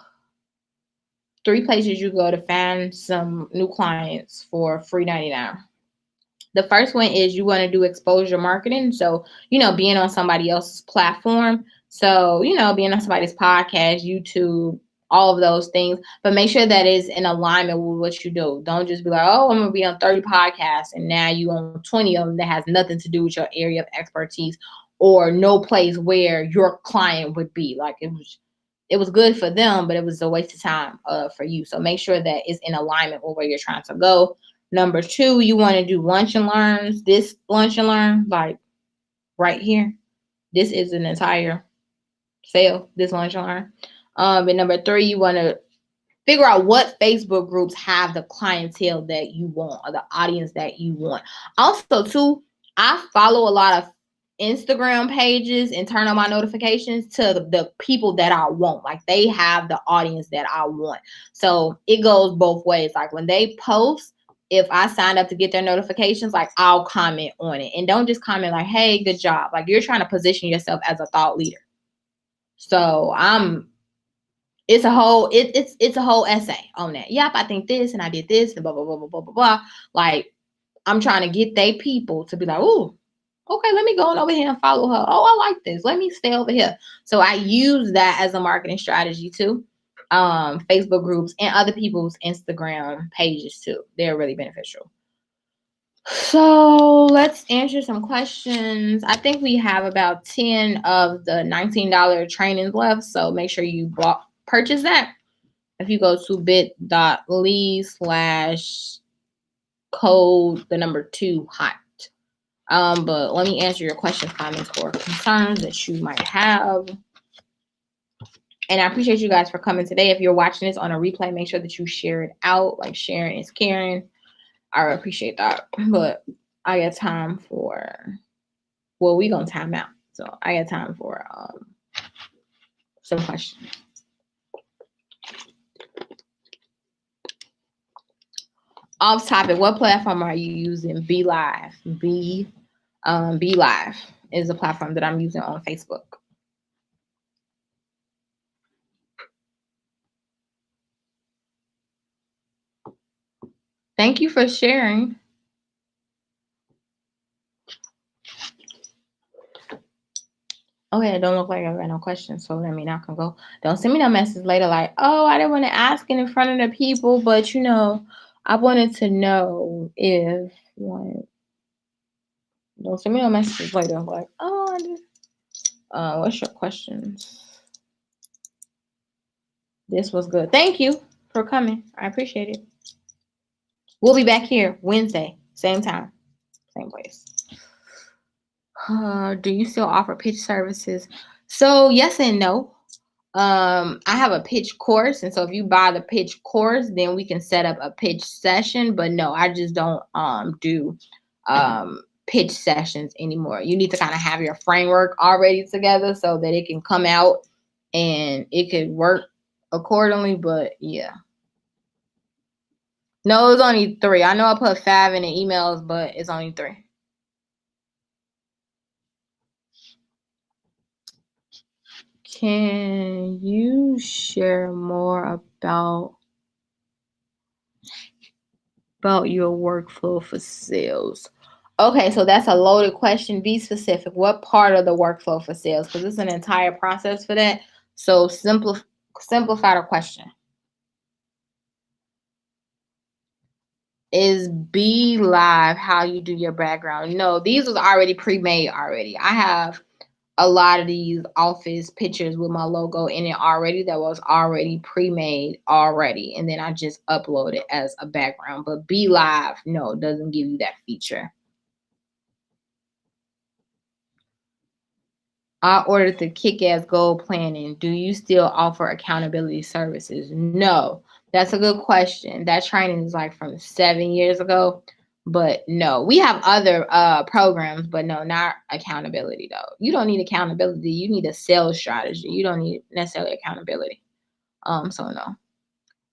3 places you go to find some new clients for free 99. The first one is you want to do exposure marketing. So, being on somebody else's platform. So, being on somebody's podcast, YouTube, all of those things, but make sure that is in alignment with what you do. Don't just be like, oh, I'm going to be on 30 podcasts and now you on 20 of them that has nothing to do with your area of expertise or no place where your client would be. Like it was good for them, but it was a waste of time for you. So make sure that it's in alignment with where you're trying to go. Number 2, you want to do lunch and learns. This lunch and learn, like right here, this is an entire sale, this lunch and learn. And number 3, you want to figure out what Facebook groups have the clientele that you want or the audience that you want. Also, too, I follow a lot of Instagram pages and turn on my notifications to the people that I want. Like they have the audience that I want. So it goes both ways. Like when they post, if I sign up to get their notifications, like I'll comment on it. And don't just comment like, hey, good job. Like you're trying to position yourself as a thought leader. So it's a whole it's a whole essay on that. Yep, I think this and I did this and blah blah blah blah blah blah blah. Like I'm trying to get they people to be like, oh, okay, let me go on over here and follow her. Oh, I like this. Let me stay over here. So I use that as a marketing strategy too. Facebook groups and other people's Instagram pages too. They're really beneficial. So let's answer some questions. I think we have about 10 of the $19 trainings left. So make sure you purchase that. If you go to bit.ly/code the number 2 hot. But let me answer your questions, comments, or concerns that you might have. And I appreciate you guys for coming today. If you're watching this on a replay, make sure that you share it out. Like sharing is caring. I appreciate that. But I got time for, well, we gonna time out. So I got time for some questions. Off topic, what platform are you using? Be Live. Be Live is the platform that I'm using on Facebook. Thank you for sharing. Okay, it don't look like I got no questions, so that means I can go. Don't send me no message later like, oh, I didn't want to ask it in front of the people, but I wanted to know if Don't send me no messages later. Like, oh, I did. What's your questions? This was good. Thank you for coming. I appreciate it. We'll be back here Wednesday, same time, same place. Do you still offer pitch services? So yes and no. I have a pitch course, and so if you buy the pitch course, then we can set up a pitch session. But no, I just don't do pitch sessions anymore. You need to kind of have your framework already together so that it can come out and it could work accordingly. But yeah. No, it's only 3. I know I put 5 in the emails, but it's only 3. Can you share more about your workflow for sales? Okay, so that's a loaded question. Be specific. What part of the workflow for sales? Because it's an entire process for that. So simplify the question. Is Be Live how you do your background? No, these was already pre-made already. I have a lot of these office pictures with my logo in it already that was already pre-made already. And then I just upload it as a background. But Be Live, no, doesn't give you that feature. I ordered the kick-ass goal planning. Do you still offer accountability services? No. That's a good question. That training is like from 7 years ago. But no, we have other programs, but no, not accountability though. You don't need accountability. You need a sales strategy. You don't need necessarily accountability. So no.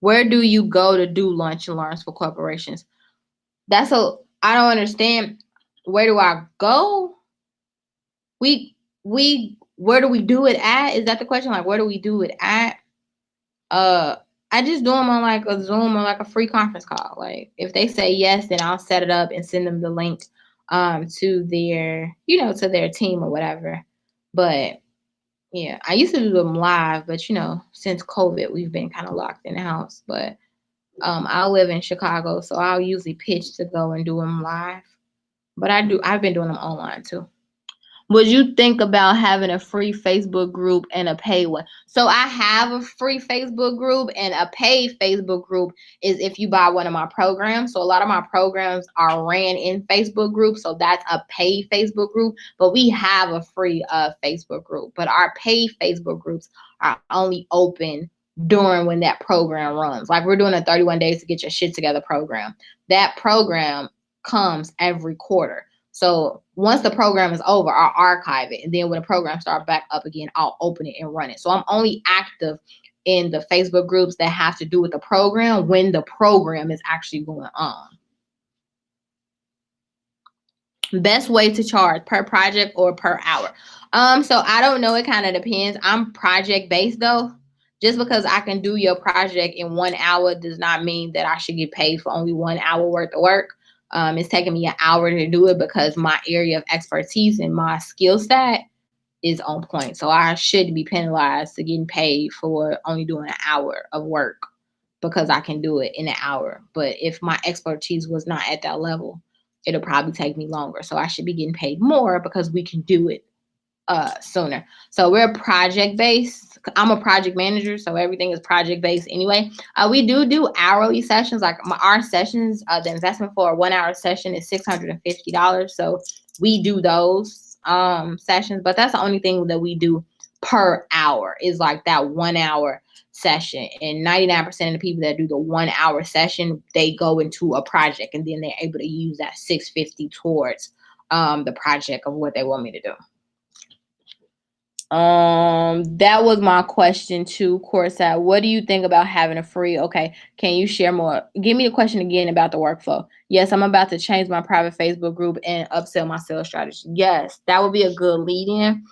Where do you go to do lunch and learns for corporations? I don't understand. Where do I go? Where do we do it at? Is that the question? Like, where do we do it at? I just do them on like a Zoom or like a free conference call. Like, if they say yes, then I'll set it up and send them the link to their, to their team or whatever. But yeah, I used to do them live, but since COVID, we've been kind of locked in the house. But I live in Chicago, so I'll usually pitch to go and do them live. But I've been doing them online too. Would you think about having a free Facebook group and a paid one? So I have a free Facebook group, and a paid Facebook group is if you buy one of my programs. So a lot of my programs are ran in Facebook groups. So that's a paid Facebook group. But we have a free Facebook group. But our paid Facebook groups are only open during when that program runs. Like, we're doing a 31 days to get your shit together program. That program comes every quarter. So once the program is over, I'll archive it. And then when the program starts back up again, I'll open it and run it. So I'm only active in the Facebook groups that have to do with the program when the program is actually going on. Best way to charge, per project or per hour? So I don't know. It kind of depends. I'm project based though. Just because I can do your project in 1 hour does not mean that I should get paid for only 1 hour worth of work. It's taking me an hour to do it because my area of expertise and my skill set is on point. So I should be penalized to getting paid for only doing an hour of work because I can do it in an hour. But if my expertise was not at that level, it'll probably take me longer. So I should be getting paid more because we can do it sooner. So we're project based. I'm a project manager, so everything is project based anyway. We do hourly sessions. Like our sessions, the investment for a 1 hour session is $650. So we do those sessions, but that's the only thing that we do per hour is like that 1 hour session. And 99% of the people that do the 1 hour session, they go into a project and then they're able to use that $650 towards the project of what they want me to do. That was my question to Corsat. What do you think about having a free? Okay, can you share more? Give me a question again about the workflow. Yes, I'm about to change my private Facebook group and upsell my sales strategy. Yes, that would be a good lead-in.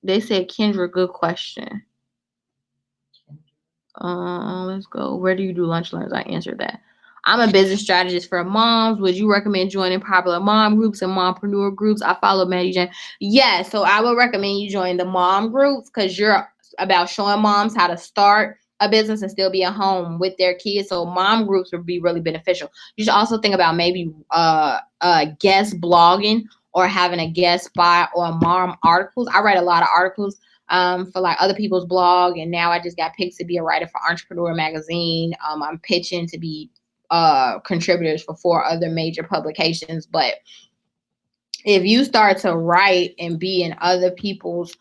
They said Kendra, good question. Let's go. Where do you do lunch learns? I answered that. I'm a business strategist for moms. Would you recommend joining popular mom groups and mompreneur groups? I follow Maddie Jane. So I would recommend you join the mom groups because you're about showing moms how to start a business and still be at home with their kids. So mom groups would be really beneficial. You should also think about maybe guest blogging or having a guest spot or mom articles. I write a lot of articles for like other people's blog, and now I just got picked to be a writer for Entrepreneur Magazine. I'm pitching to be contributors for 4 other major publications. But if you start to write and be in other people's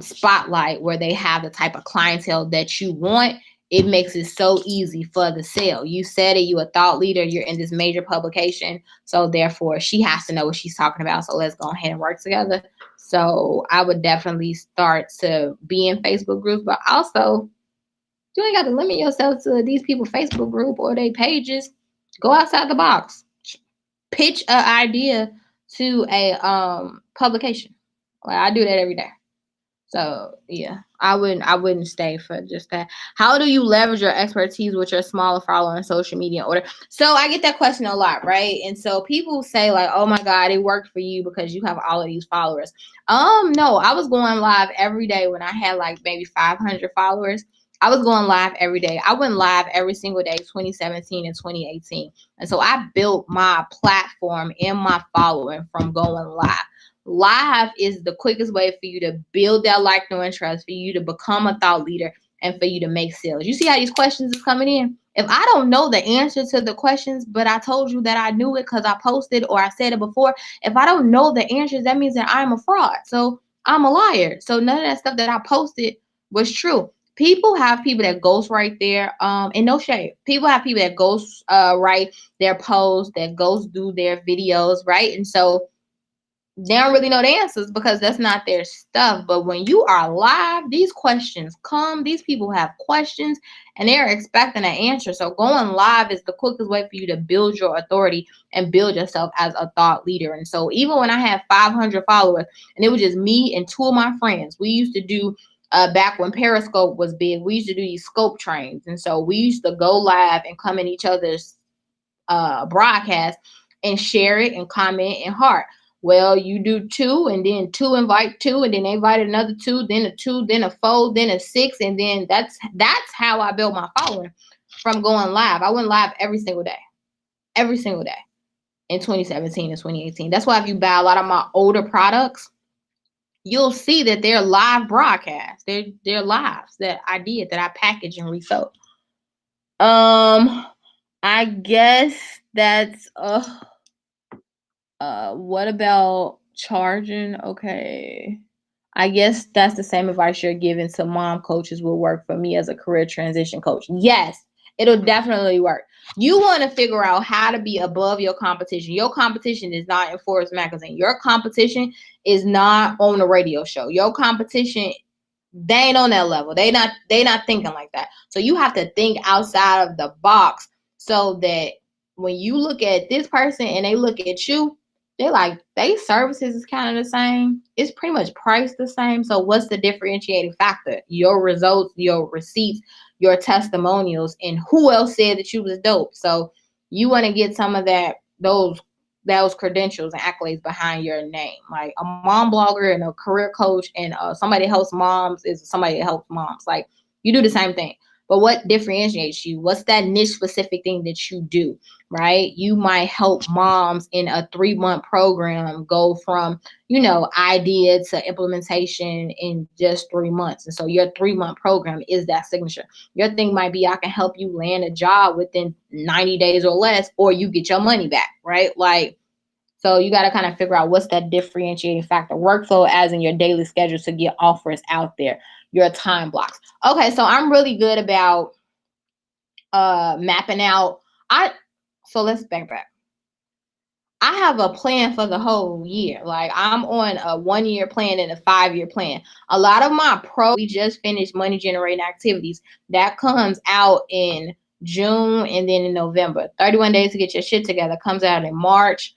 spotlight where they have the type of clientele that you want, it makes it so easy for the sale. You said it, you a thought leader, you're in this major publication, so therefore she has to know what she's talking about. So let's go ahead and work together. So I would definitely start to be in Facebook groups, but also you ain't got to limit yourself to these people's Facebook group or their pages. Go outside the box. Pitch an idea to a publication. Like I do that every day. So yeah, I wouldn't stay for just that. How do you leverage your expertise with your smaller follower on social media in order? So I get that question a lot, right? And so people say like, oh my God, it worked for you because you have all of these followers. No, I was going live every day when I had like maybe 500 followers. I was going live every day. I went live every single day, 2017 and 2018. And so I built my platform and my following from going live. Live is the quickest way for you to build that like, no, and trust, for you to become a thought leader, and for you to make sales. You see how these questions is coming in? If I don't know the answer to the questions, but I told you that I knew it because I posted or I said it before, if I don't know the answers, that means that I'm a fraud. So I'm a liar. So none of that stuff that I posted was true. People have people that ghost right there, and no shade. People have people that ghost write their posts, that ghost do their videos, right? And so they don't really know the answers because that's not their stuff. But when you are live, these questions come. These people have questions and they're expecting an answer. So going live is the quickest way for you to build your authority and build yourself as a thought leader. And so even when I had 500 followers and it was just me and 2 of my friends, we used to do back when Periscope was big, we used to do these scope trains. And so we used to go live and come in each other's broadcast and share it and comment and heart. Well, you do 2, and then 2 invite 2, and then they invited another 2, then a 2, then a 4, then a 6, and then that's how I built my following from going live. I went live every single day in 2017 and 2018. That's why if you buy a lot of my older products, you'll see that they're live broadcasts. They're lives that I did, that I packaged and resold. I guess that's what about charging? Okay. I guess that's the same advice you're giving to mom coaches will work for me as a career transition coach. Yes, it'll definitely work. You want to figure out how to be above your competition. Your competition is not in Forbes magazine. Your competition is not on a radio show. Your competition, they ain't on that level. They not thinking like that. So you have to think outside of the box so that when you look at this person and they look at you, they're like, they services is kind of the same. It's pretty much priced the same. So what's the differentiating factor? Your results, your receipts, your testimonials, and who else said that you was dope. So you want to get some of those credentials and accolades behind your name. Like a mom blogger and a career coach and somebody that helps moms is somebody that helps moms. Like you do the same thing. But what differentiates you? What's that niche specific thing that you do, right? You might help moms in a 3-month program go from, idea to implementation in just 3 months. And so your 3-month program is that signature. Your thing might be, I can help you land a job within 90 days or less, or you get your money back, right? Like, so you got to kind of figure out what's that differentiating factor. Workflow as in your daily schedule to get offers out there, your time blocks. Okay, so I'm really good about mapping out. So let's back. I have a plan for the whole year. Like I'm on a 1-year plan and a 5-year plan. A lot of my we just finished money generating activities. That comes out in June and then in November. 31 days to get your shit together comes out in March,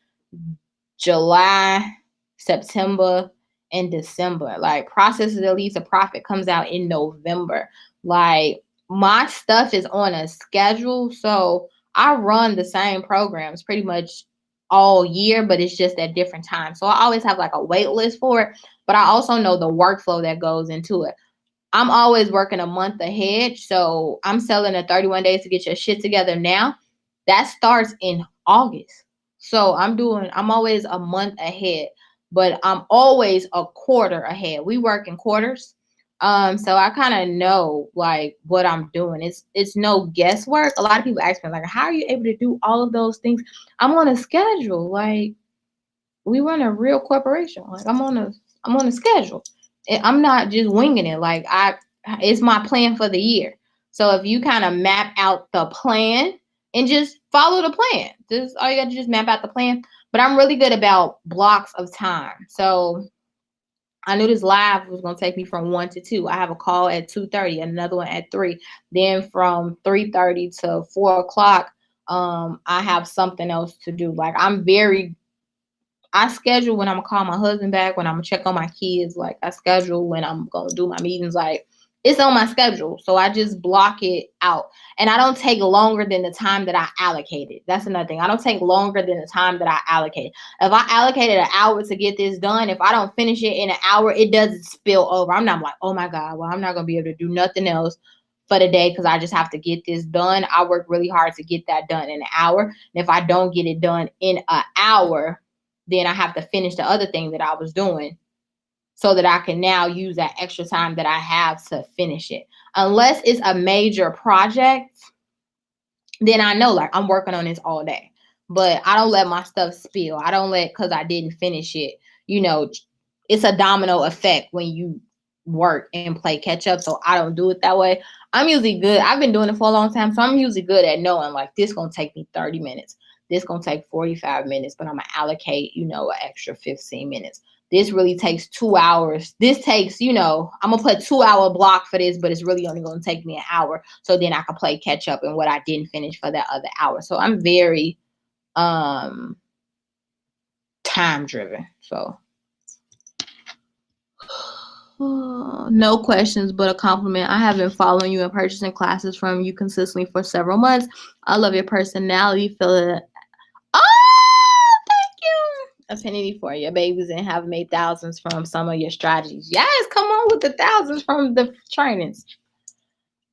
July, September, and December. Like processes that leads to profit comes out in November. Like my stuff is on a schedule. So I run the same programs pretty much all year, but it's just at different times. So I always have like a wait list for it, but I also know the workflow that goes into it. I'm always working a month ahead. So I'm selling a 31 days to get your shit together now. That starts in August. So I'm always a month ahead, but I'm always a quarter ahead. We work in quarters. So I kind of know like what I'm doing. It's no guesswork. A lot of people ask me like, how are you able to do all of those things? I'm on a schedule. Like we run a real corporation. Like I'm on a schedule. I'm not just winging it. Like it's my plan for the year. So if you kind of map out the plan and just follow the plan, this all you got to just map out the plan. But I'm really good about blocks of time. So I knew this live was gonna take me from 1 to 2. I have a call at 2:30, another one at 3. Then from 3:30 to 4 o'clock, I have something else to do. Like I schedule when I'm gonna call my husband back, when I'm gonna check on my kids. Like I schedule when I'm gonna do my meetings. Like it's on my schedule, so I just block it out, and I don't take longer than the time that I allocated. That's another thing. I don't take longer than the time that I allocated. If I allocated an hour to get this done, if I don't finish it in an hour, it doesn't spill over. I'm not like, oh my god, well I'm not gonna be able to do nothing else for the day because I just have to get this done. I work really hard to get that done in an hour, and if I don't get it done in an hour, then I have to finish the other thing that I was doing so that I can now use that extra time that I have to finish it. Unless it's a major project, then I know like I'm working on this all day. But I don't let my stuff spill. I don't let because I didn't finish it. You know, it's a domino effect when you work and play catch up. So I don't do it that way. I'm usually good. I've been doing it for a long time. So I'm usually good at knowing like this gonna take me 30 minutes. This gonna take 45 minutes, but I'm gonna allocate, an extra 15 minutes. This really takes 2 hours. This takes, I'm gonna put 2 hour block for this, but it's really only gonna take me an hour. So then I can play catch up in what I didn't finish for that other hour. So I'm very time driven. So no questions, but a compliment. I have been following you and purchasing classes from you consistently for several months. I love your personality. Feel it. Oh, thank you. Affinity for your babies and have made thousands from some of your strategies. Yes, come on with the thousands from the trainings.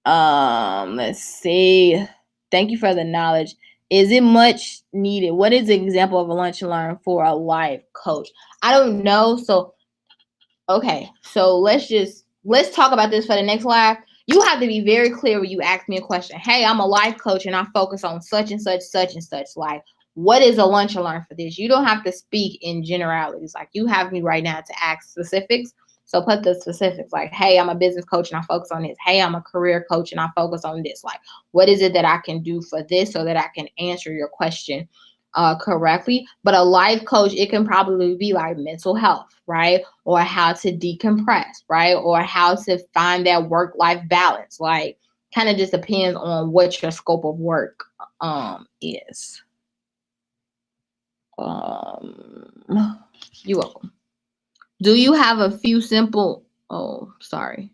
Let's see. Thank you for the knowledge. Is it much needed? What is the example of a lunch and learn for a life coach? I don't know. So okay, so let's talk about this for the next live. You have to be very clear when you ask me a question. Hey, I'm a life coach and I focus on such and such, such and such. Like, what is a lunch and learn for this? You don't have to speak in generalities. Like you have me right now to ask specifics. So put the specifics like, hey, I'm a business coach and I focus on this. Hey, I'm a career coach and I focus on this. Like, what is it that I can do for this so that I can answer your question correctly? But a life coach, it can probably be like mental health, right? Or how to decompress, right? Or how to find that work-life balance. Like, kind of just depends on what your scope of work is. You're welcome. Do you have a few simple? Oh, sorry.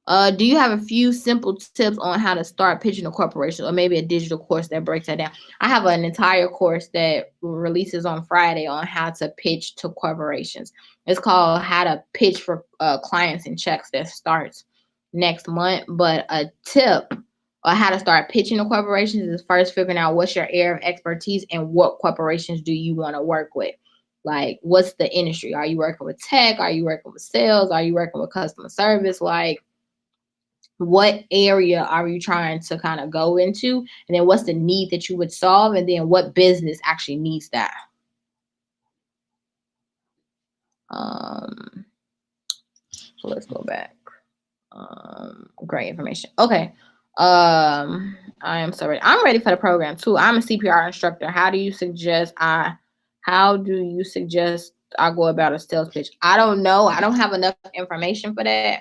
Do you have a few simple tips on how to start pitching a corporation, or maybe a digital course that breaks that down? I have an entire course that releases on Friday on how to pitch to corporations. It's called How to Pitch for Clients and Checks, that starts next month. But a tip on how to start pitching to corporations is first figuring out what's your area of expertise and what corporations do you want to work with. Like, what's the industry? Are you working with tech? Are you working with sales? Are you working with customer service? Like, what area are you trying to kind of go into, and then what's the need that you would solve, and then what business actually needs that. So let's go back. Great information. Okay. I am so ready. I'm ready for the program too. I'm a CPR instructor. How do you suggest I go about a sales pitch? I don't know. I don't have enough information for that.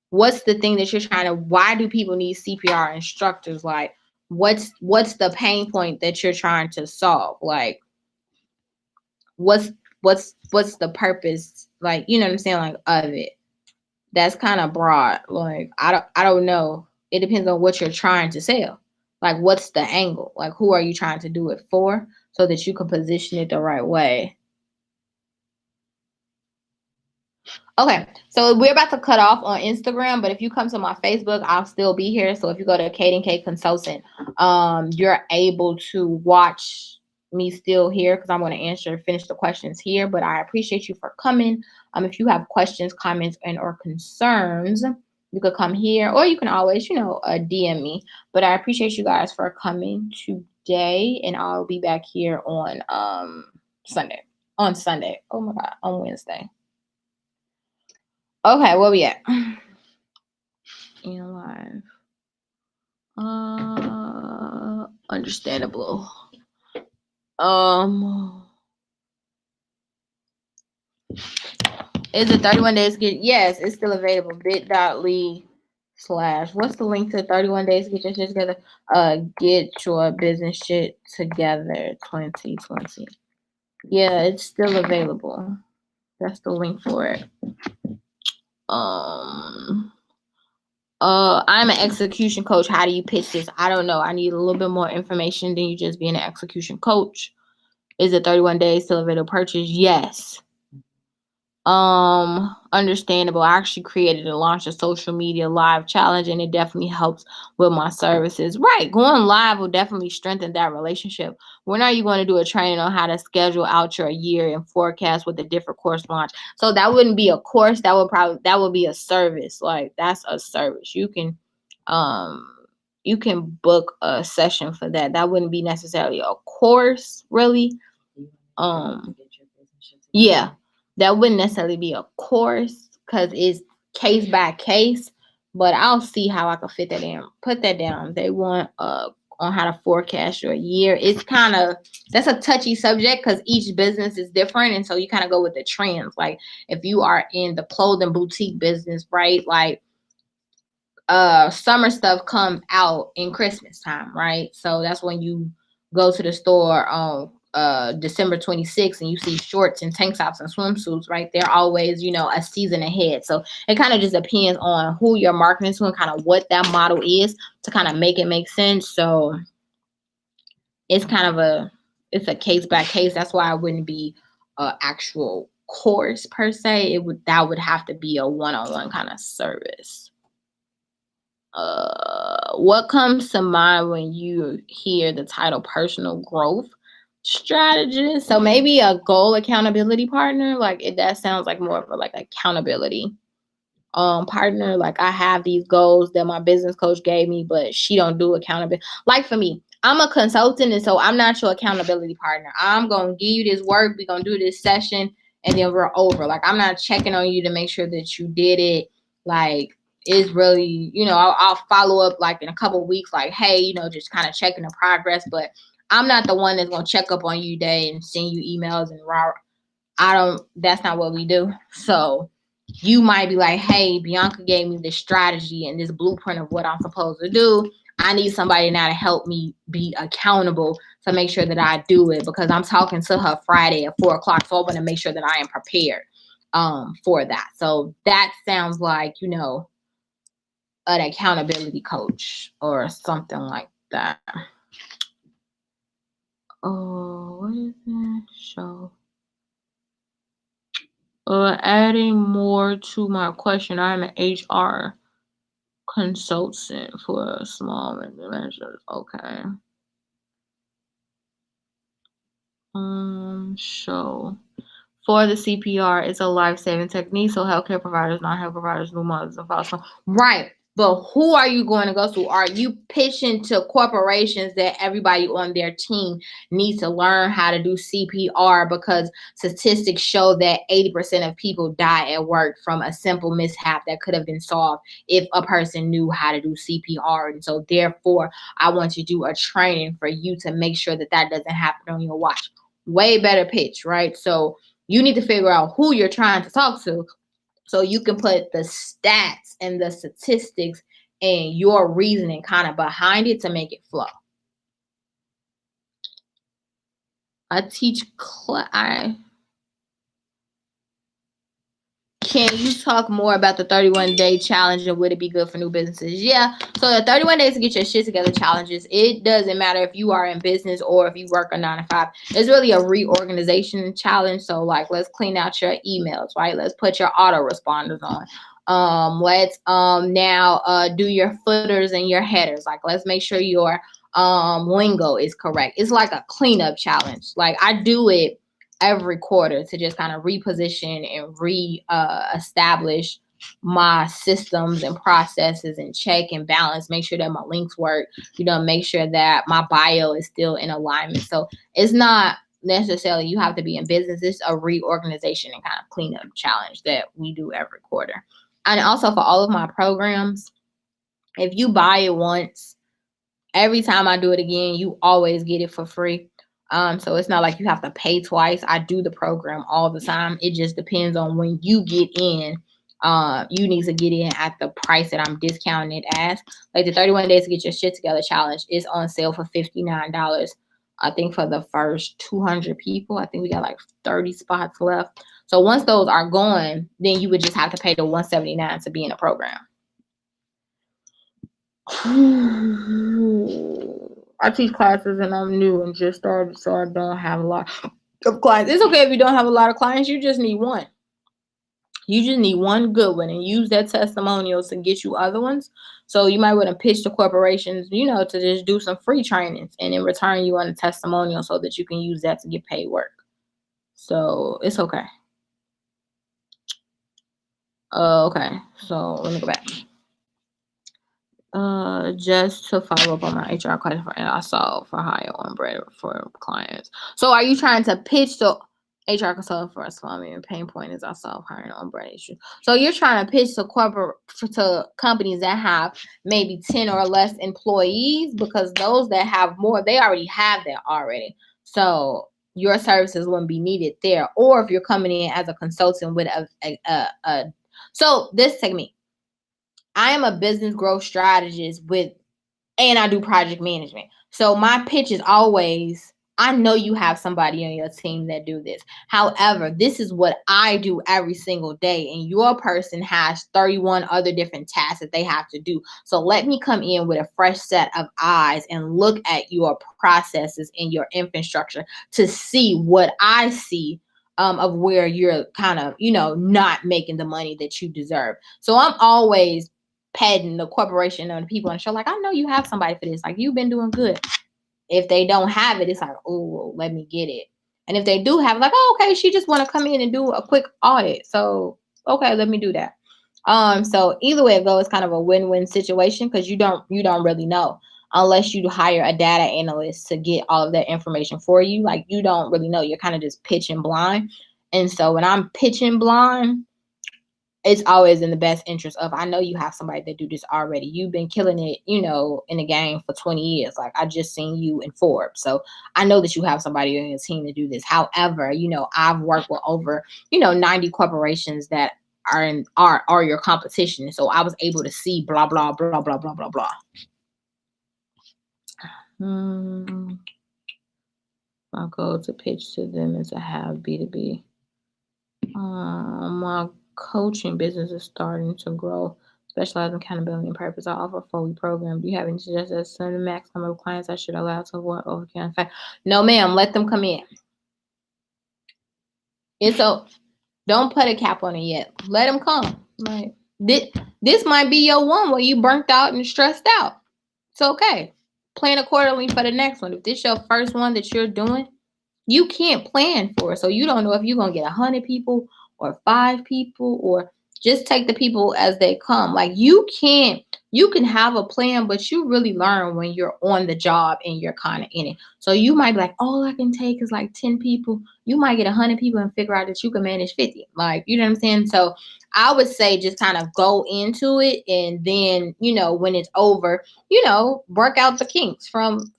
What's the thing that you're trying to, why do people need CPR instructors? Like, what's the pain point that you're trying to solve? Like, what's the purpose, like, you know what I'm saying, like, of it? That's kind of broad. Like, I don't know. It depends on what you're trying to sell. Like, what's the angle? Like, who are you trying to do it for so that you can position it the right way? Okay, so we're about to cut off on Instagram, but if you come to my Facebook, I'll still be here. So if you go to Kate and K Consultant, you're able to watch me still here because I'm going to finish the questions here. But I appreciate you for coming. If you have questions, comments, and or concerns, you could come here, or you can always, DM me. But I appreciate you guys for coming today, and I'll be back here on Sunday. On Sunday. Oh my God, on Wednesday. Okay, where we at? In live. Understandable. Is it 31 days? Yes, it's still available. bit.ly/ what's the link to 31 days to get your shit together? Get your business shit together 2020. Yeah, it's still available. That's the link for it. I'm an execution coach. How do you pitch this? I don't know. I need a little bit more information than you just being an execution coach. Is it 31 days till available purchase? Yes. Understandable. I actually created and launched a social media live challenge, and it definitely helps with my services. Right. Going live will definitely strengthen that relationship. When are you going to do a training on how to schedule out your year and forecast with a different course launch? So that wouldn't be a course. That would be a service. Like, that's a service. You can book a session for that. That wouldn't be necessarily a course, really. Yeah, that wouldn't necessarily be a course because it's case by case, but I'll see how I can fit that in. Put that down. They want on how to forecast your year. It's kind of, that's a touchy subject because each business is different, and so you kind of go with the trends. Like if you are in the clothing boutique business, right? Like summer stuff comes out in Christmas time, right? So that's when you go to the store on December 26th and you see shorts and tank tops and swimsuits, right? They're always, a season ahead. So it kind of just depends on who you're marketing to and kind of what that model is to kind of make it make sense. So it's kind of it's a case by case. That's why it wouldn't be an actual course per se. That would have to be a one-on-one kind of service. What comes to mind when you hear the title personal growth strategist? So maybe a goal accountability partner. Like that sounds like more of a like accountability partner. Like I have these goals that my business coach gave me, but she don't do accountability. Like for me, I'm a consultant, and so I'm not your accountability partner. I'm gonna give you this work, we're gonna do this session, and then we're over. Like I'm not checking on you to make sure that you did it. Like it's really, I'll follow up like in a couple of weeks, like, hey, just kind of checking the progress. But I'm not the one that's gonna check up on you today and send you emails and that's not what we do. So you might be like, hey, Bianca gave me this strategy and this blueprint of what I'm supposed to do. I need somebody now to help me be accountable to make sure that I do it because I'm talking to her Friday at 4:00. So I want to make sure that I am prepared for that. So that sounds like, an accountability coach or something like that. Oh, what is that show? Adding more to my question, I'm an HR consultant for small measures. Okay. Show. For the CPR, it's a life-saving technique, so healthcare providers, non-health providers, new mothers, and foster. Right. But who are you going to go to? Are you pitching to corporations that everybody on their team needs to learn how to do CPR because statistics show that 80% of people die at work from a simple mishap that could have been solved if a person knew how to do CPR? And so therefore, I want to do a training for you to make sure that that doesn't happen on your watch. Way better pitch, right? So you need to figure out who you're trying to talk to so you can put the stats and the statistics and your reasoning kind of behind it to make it flow. I teach Can you talk more about the 31-day challenge and would it be good for new businesses? Yeah. So the 31 days to get your shit together challenges, it doesn't matter if you are in business or if you work a 9 to 5. It's really a reorganization challenge. So like, let's clean out your emails, right? Let's put your autoresponders on. Let's now do your footers and your headers. Like, let's make sure your lingo is correct. It's like a cleanup challenge. Like, I do it every quarter to just kind of reposition and establish my systems and processes and check and balance, make sure that my links work, make sure that my bio is still in alignment. So it's not necessarily you have to be in business. It's a reorganization and kind of cleanup challenge that we do every quarter. And also for all of my programs, if you buy it once, every time I do it again, you always get it for free. So it's not like you have to pay twice. I do the program all the time. It just depends on when you get in. You need to get in at the price that I'm discounting it as. Like the 31 days to get your shit together challenge is on sale for $59. I think for the first 200 people, I think we got like 30 spots left. So once those are gone, then you would just have to pay the $179 to be in the program. I teach classes and I'm new and just started, so I don't have a lot of clients. It's okay if you don't have a lot of clients. You just need one. You just need one good one and use that testimonials to get you other ones. So you might want to pitch to corporations, to just do some free trainings and in return you want a testimonial so that you can use that to get paid work. So it's okay. Okay, so let me go back. Just to follow up on my HR question I saw for hire on bread for clients. So are you trying to pitch the HR consultant for us? I mean, pain point is I solve hiring on bread issue. So you're trying to pitch to to companies that have maybe 10 or less employees, because those that have more, they already have that already. So your services wouldn't be needed there. Or if you're coming in as a consultant with so this technique. I am a business growth strategist and I do project management. So my pitch is always, I know you have somebody on your team that do this. However, this is what I do every single day. And your person has 31 other different tasks that they have to do. So let me come in with a fresh set of eyes and look at your processes and your infrastructure to see what I see of where you're kind of, not making the money that you deserve. So I'm always petting the corporation or the people on the show, like, I know you have somebody for this. Like, you've been doing good. If they don't have it, it's like, oh, let me get it. And if they do have it, like, oh, okay, she just want to come in and do a quick audit. So, okay, let me do that. So either way it goes, it's kind of a win-win situation because you don't really know unless you hire a data analyst to get all of that information for you. Like, you don't really know. You're kind of just pitching blind. And so when I'm pitching blind, it's always in the best interest of, I know you have somebody that do this already. You've been killing it, in the game for 20 years. Like, I just seen you in Forbes. So I know that you have somebody on your team to do this. However, I've worked with over, 90 corporations that are your competition. So I was able to see blah, blah, blah, blah, blah, blah, blah. My goal to pitch to them is to have B2B. My coaching business is starting to grow. Specializing in accountability and purpose. I offer a 4-week program. Do you have any suggestions to the max number of clients I should allow to work over again? No, ma'am. Let them come in. Don't put a cap on it yet. Let them come. Like, this might be your one where you burnt out and stressed out. It's okay. Plan accordingly for the next one. If this is your first one that you're doing, you can't plan for it. So you don't know if you're going to get 100 people or 5 people, or just take the people as they come. Like, you can have a plan, but you really learn when you're on the job and you're kind of in it. So you might be like, all I can take is like 10 people. You might get 100 people and figure out that you can manage 50. Like, you know what I'm saying? So I would say just kind of go into it, and then, when it's over, work out the kinks from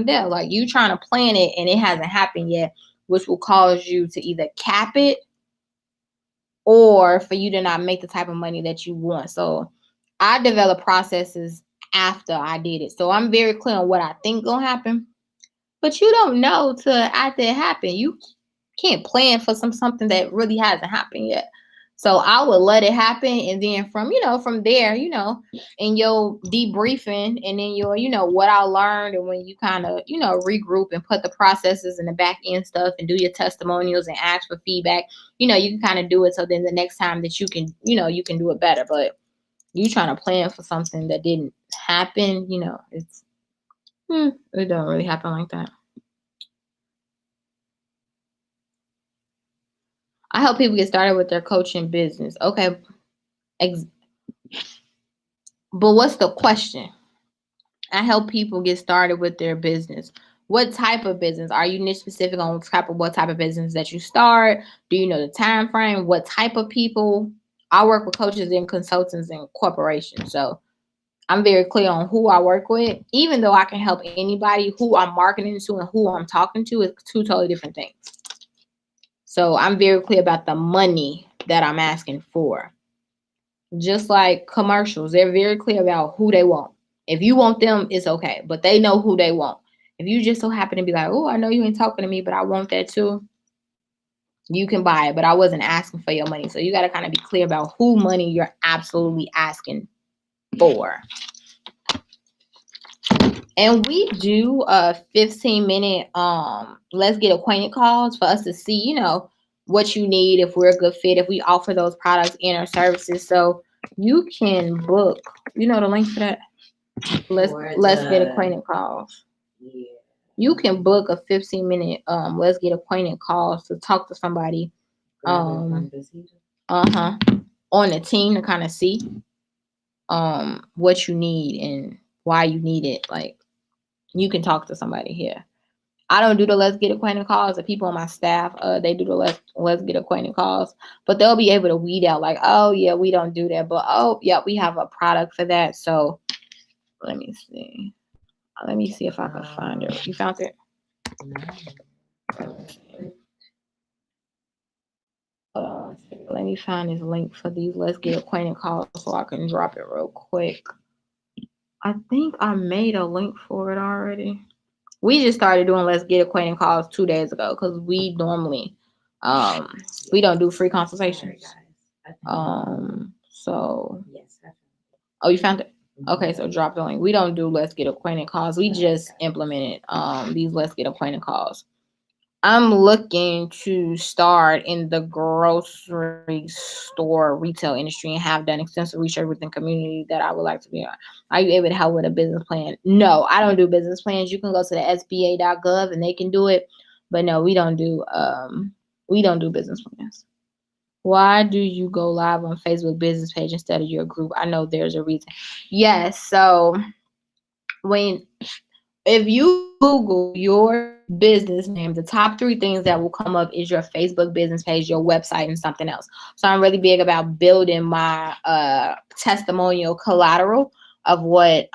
there. Like, you trying to plan it and it hasn't happened yet, which will cause you to either cap it or for you to not make the type of money that you want. So I develop processes after I did it. So I'm very clear on what I think gonna happen, but you don't know till after it happened. You can't plan for something that really hasn't happened yet. So I would let it happen, and then from there, in your debriefing, and then what I learned, and when you kind of regroup and put the processes and the back end stuff, and do your testimonials and ask for feedback, you can kind of do it. So then the next time that you can do it better. But you trying to plan for something that didn't happen, it don't really happen like that. I help people get started with their coaching business. Okay. But what's the question? I help people get started with their business. What type of business? Are you niche specific on what type of business that you start? Do you know the time frame? What type of people? I work with coaches and consultants and corporations. So I'm very clear on who I work with. Even though I can help anybody, who I'm marketing to and who I'm talking to is two totally different things. So I'm very clear about the money that I'm asking for. Just like commercials, they're very clear about who they want. If you want them, it's okay, but they know who they want. If you just so happen to be like, oh, I know you ain't talking to me, but I want that too, you can buy it, but I wasn't asking for your money. So you got to kind of be clear about who money you're absolutely asking for. And we do a 15-minute let's get acquainted calls for us to see, what you need, if we're a good fit, if we offer those products and our services. So you can book, the link for that. Let's get acquainted calls. Yeah. You can book a 15-minute let's get acquainted calls to talk to somebody on the team to kind of see what you need and why you need it. Like, you can talk to somebody here. I don't do the let's get acquainted calls. The people on my staff, they do the let's get acquainted calls, but they'll be able to weed out like, oh yeah, we don't do that, but oh yeah, we have a product for that. So let me see. Let me see if I can find it. You found it? Let me find this link for these let's get acquainted calls so I can drop it real quick. I think I made a link for it already. We just started doing let's get acquainted calls 2 days ago because we normally we don't do free consultations. So oh, you found it? Okay, so drop the link. We don't do let's get acquainted calls. We just implemented these let's get acquainted calls. I'm looking to start in the grocery store retail industry and have done extensive research within community that I would like to be on. Are you able to help with a business plan? No, I don't do business plans. You can go to the SBA.gov and they can do it, but no, we don't do business plans. Why do you go live on Facebook business page instead of your group? I know there's a reason. Yes, so if you Google your business name, the top 3 things that will come up is your Facebook business page, your website, and something else. So I'm really big about building my testimonial collateral of what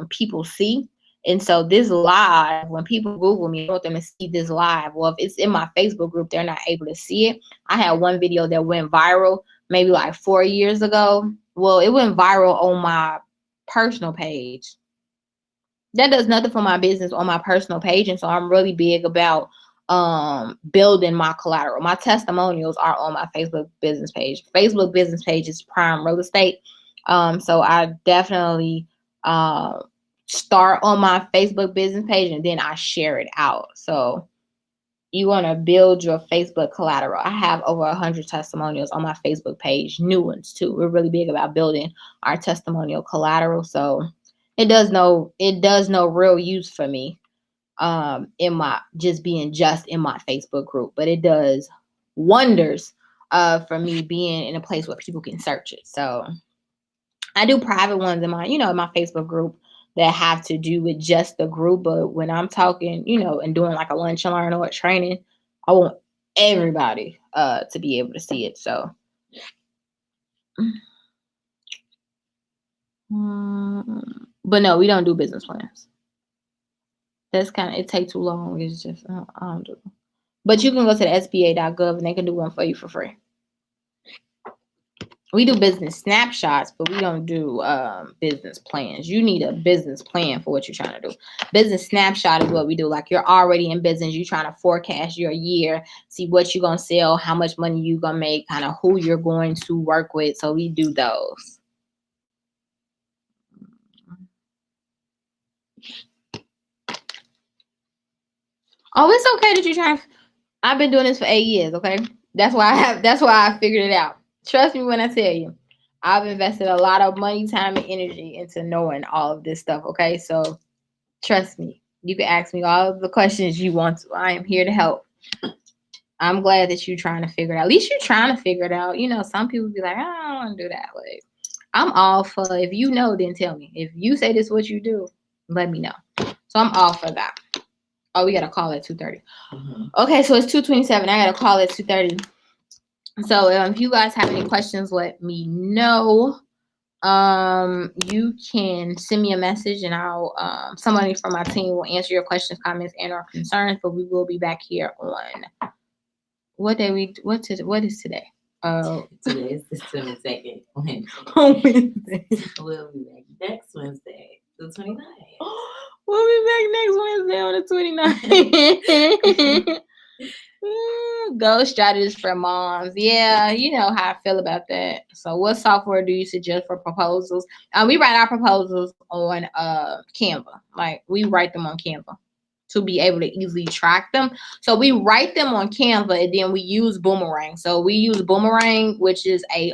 people see. And so this live, when people Google me, I want them to see this live. Well, if it's in my Facebook group, they're not able to see it. I had one video that went viral maybe like 4 years ago. Well, it went viral on my personal page. That does nothing for my business on my personal page. And so I'm really big about building my collateral. My testimonials are on my Facebook business page. Facebook business page is prime real estate. So I definitely start on my Facebook business page and then I share it out. So you want to build your Facebook collateral. I have over 100 testimonials on my Facebook page, new ones too. We're really big about building our testimonial collateral. So it does no real use for me in my just in my Facebook group, but it does wonders for me being in a place where people can search it. So I do private ones in my in my Facebook group that have to do with just the group, but when I'm talking and doing like a lunch and learn or a training, I want everybody to be able to see it. So but no, we don't do business plans. That's it takes too long. It's just I don't do it. But you can go to the SBA.gov and they can do one for you for free. We do business snapshots, but we don't do business plans. You need a business plan for what you're trying to do. Business snapshot is what we do. Like you're already in business, you're trying to forecast your year, see what you're gonna sell, how much money you're gonna make, kind of who you're going to work with. So we do those. Oh, it's okay that you're trying. I've been doing this for 8 years. Okay, that's why I have. That's why I figured it out. Trust me when I tell you. I've invested a lot of money, time, and energy into knowing all of this stuff. Okay, so trust me. You can ask me all of the questions you want to. I am here to help. I'm glad that you're trying to figure it out. At least you're trying to figure it out. You know, some people be like, I don't want to do that. Like, I'm all for if you know, then tell me. If you say this is what you do, let me know. So I'm all for that. Oh, we got a call at 2:30. Mm-hmm. Okay, so it's 2:27. I got a call at 2:30. So if you guys have any questions, let me know. You can send me a message and I'll somebody from my team will answer your questions, comments, and or concerns. But we will be back here on what is today? Today is the 22nd Wednesday. On Wednesday. We'll be back next Wednesday, the 29th. We'll be back next Wednesday on the 29th. Ghost strategies for moms. Yeah, you know how I feel about that. So what software do you suggest for proposals? We write our proposals on Canva. Like we write them on Canva to be able to easily track them. So we write them on Canva and then we use Boomerang. So we use Boomerang, which is a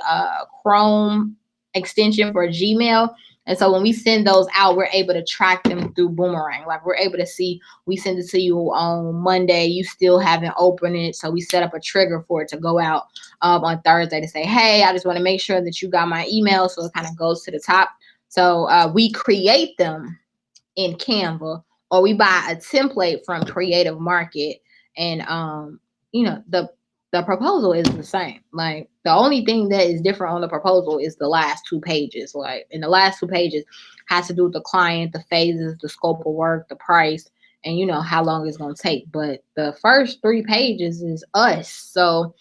Chrome extension for Gmail. And so when we send those out, we're able to track them through Boomerang. Like we're able to see we send it to you on Monday, you still haven't opened it. So we set up a trigger for it to go out on Thursday to say, hey, I just want to make sure that you got my email. So it kind of goes to the top. So we create them in Canva or we buy a template from Creative Market. And, you know, the proposal is the same. Like the only thing that is different on the proposal is the last 2 pages. Like in the last 2 pages has to do with the client, the phases, the scope of work, the price, and you know how long it's gonna take. But the first 3 pages is us. So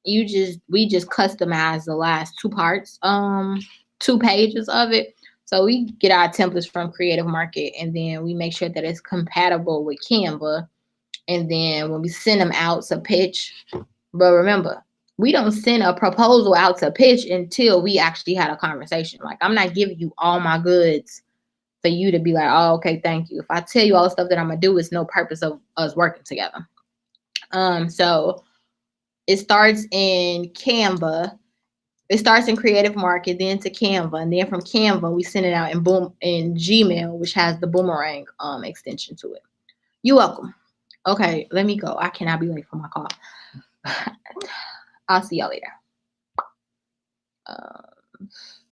we just customize the last 2 parts, 2 pages of it. So we get our templates from Creative Market and then we make sure that it's compatible with Canva. And then when we send them out to pitch, but remember, we don't send a proposal out to pitch until we actually had a conversation. Like I'm not giving you all my goods for you to be like, oh, okay, thank you. If I tell you all the stuff that I'm gonna do, it's no purpose of us working together. So it starts in Canva. It starts in Creative Market, then to Canva, and then from Canva we send it out in Gmail, which has the Boomerang extension to it. You're welcome. Okay, let me go. I cannot be late for my call. I'll see y'all later.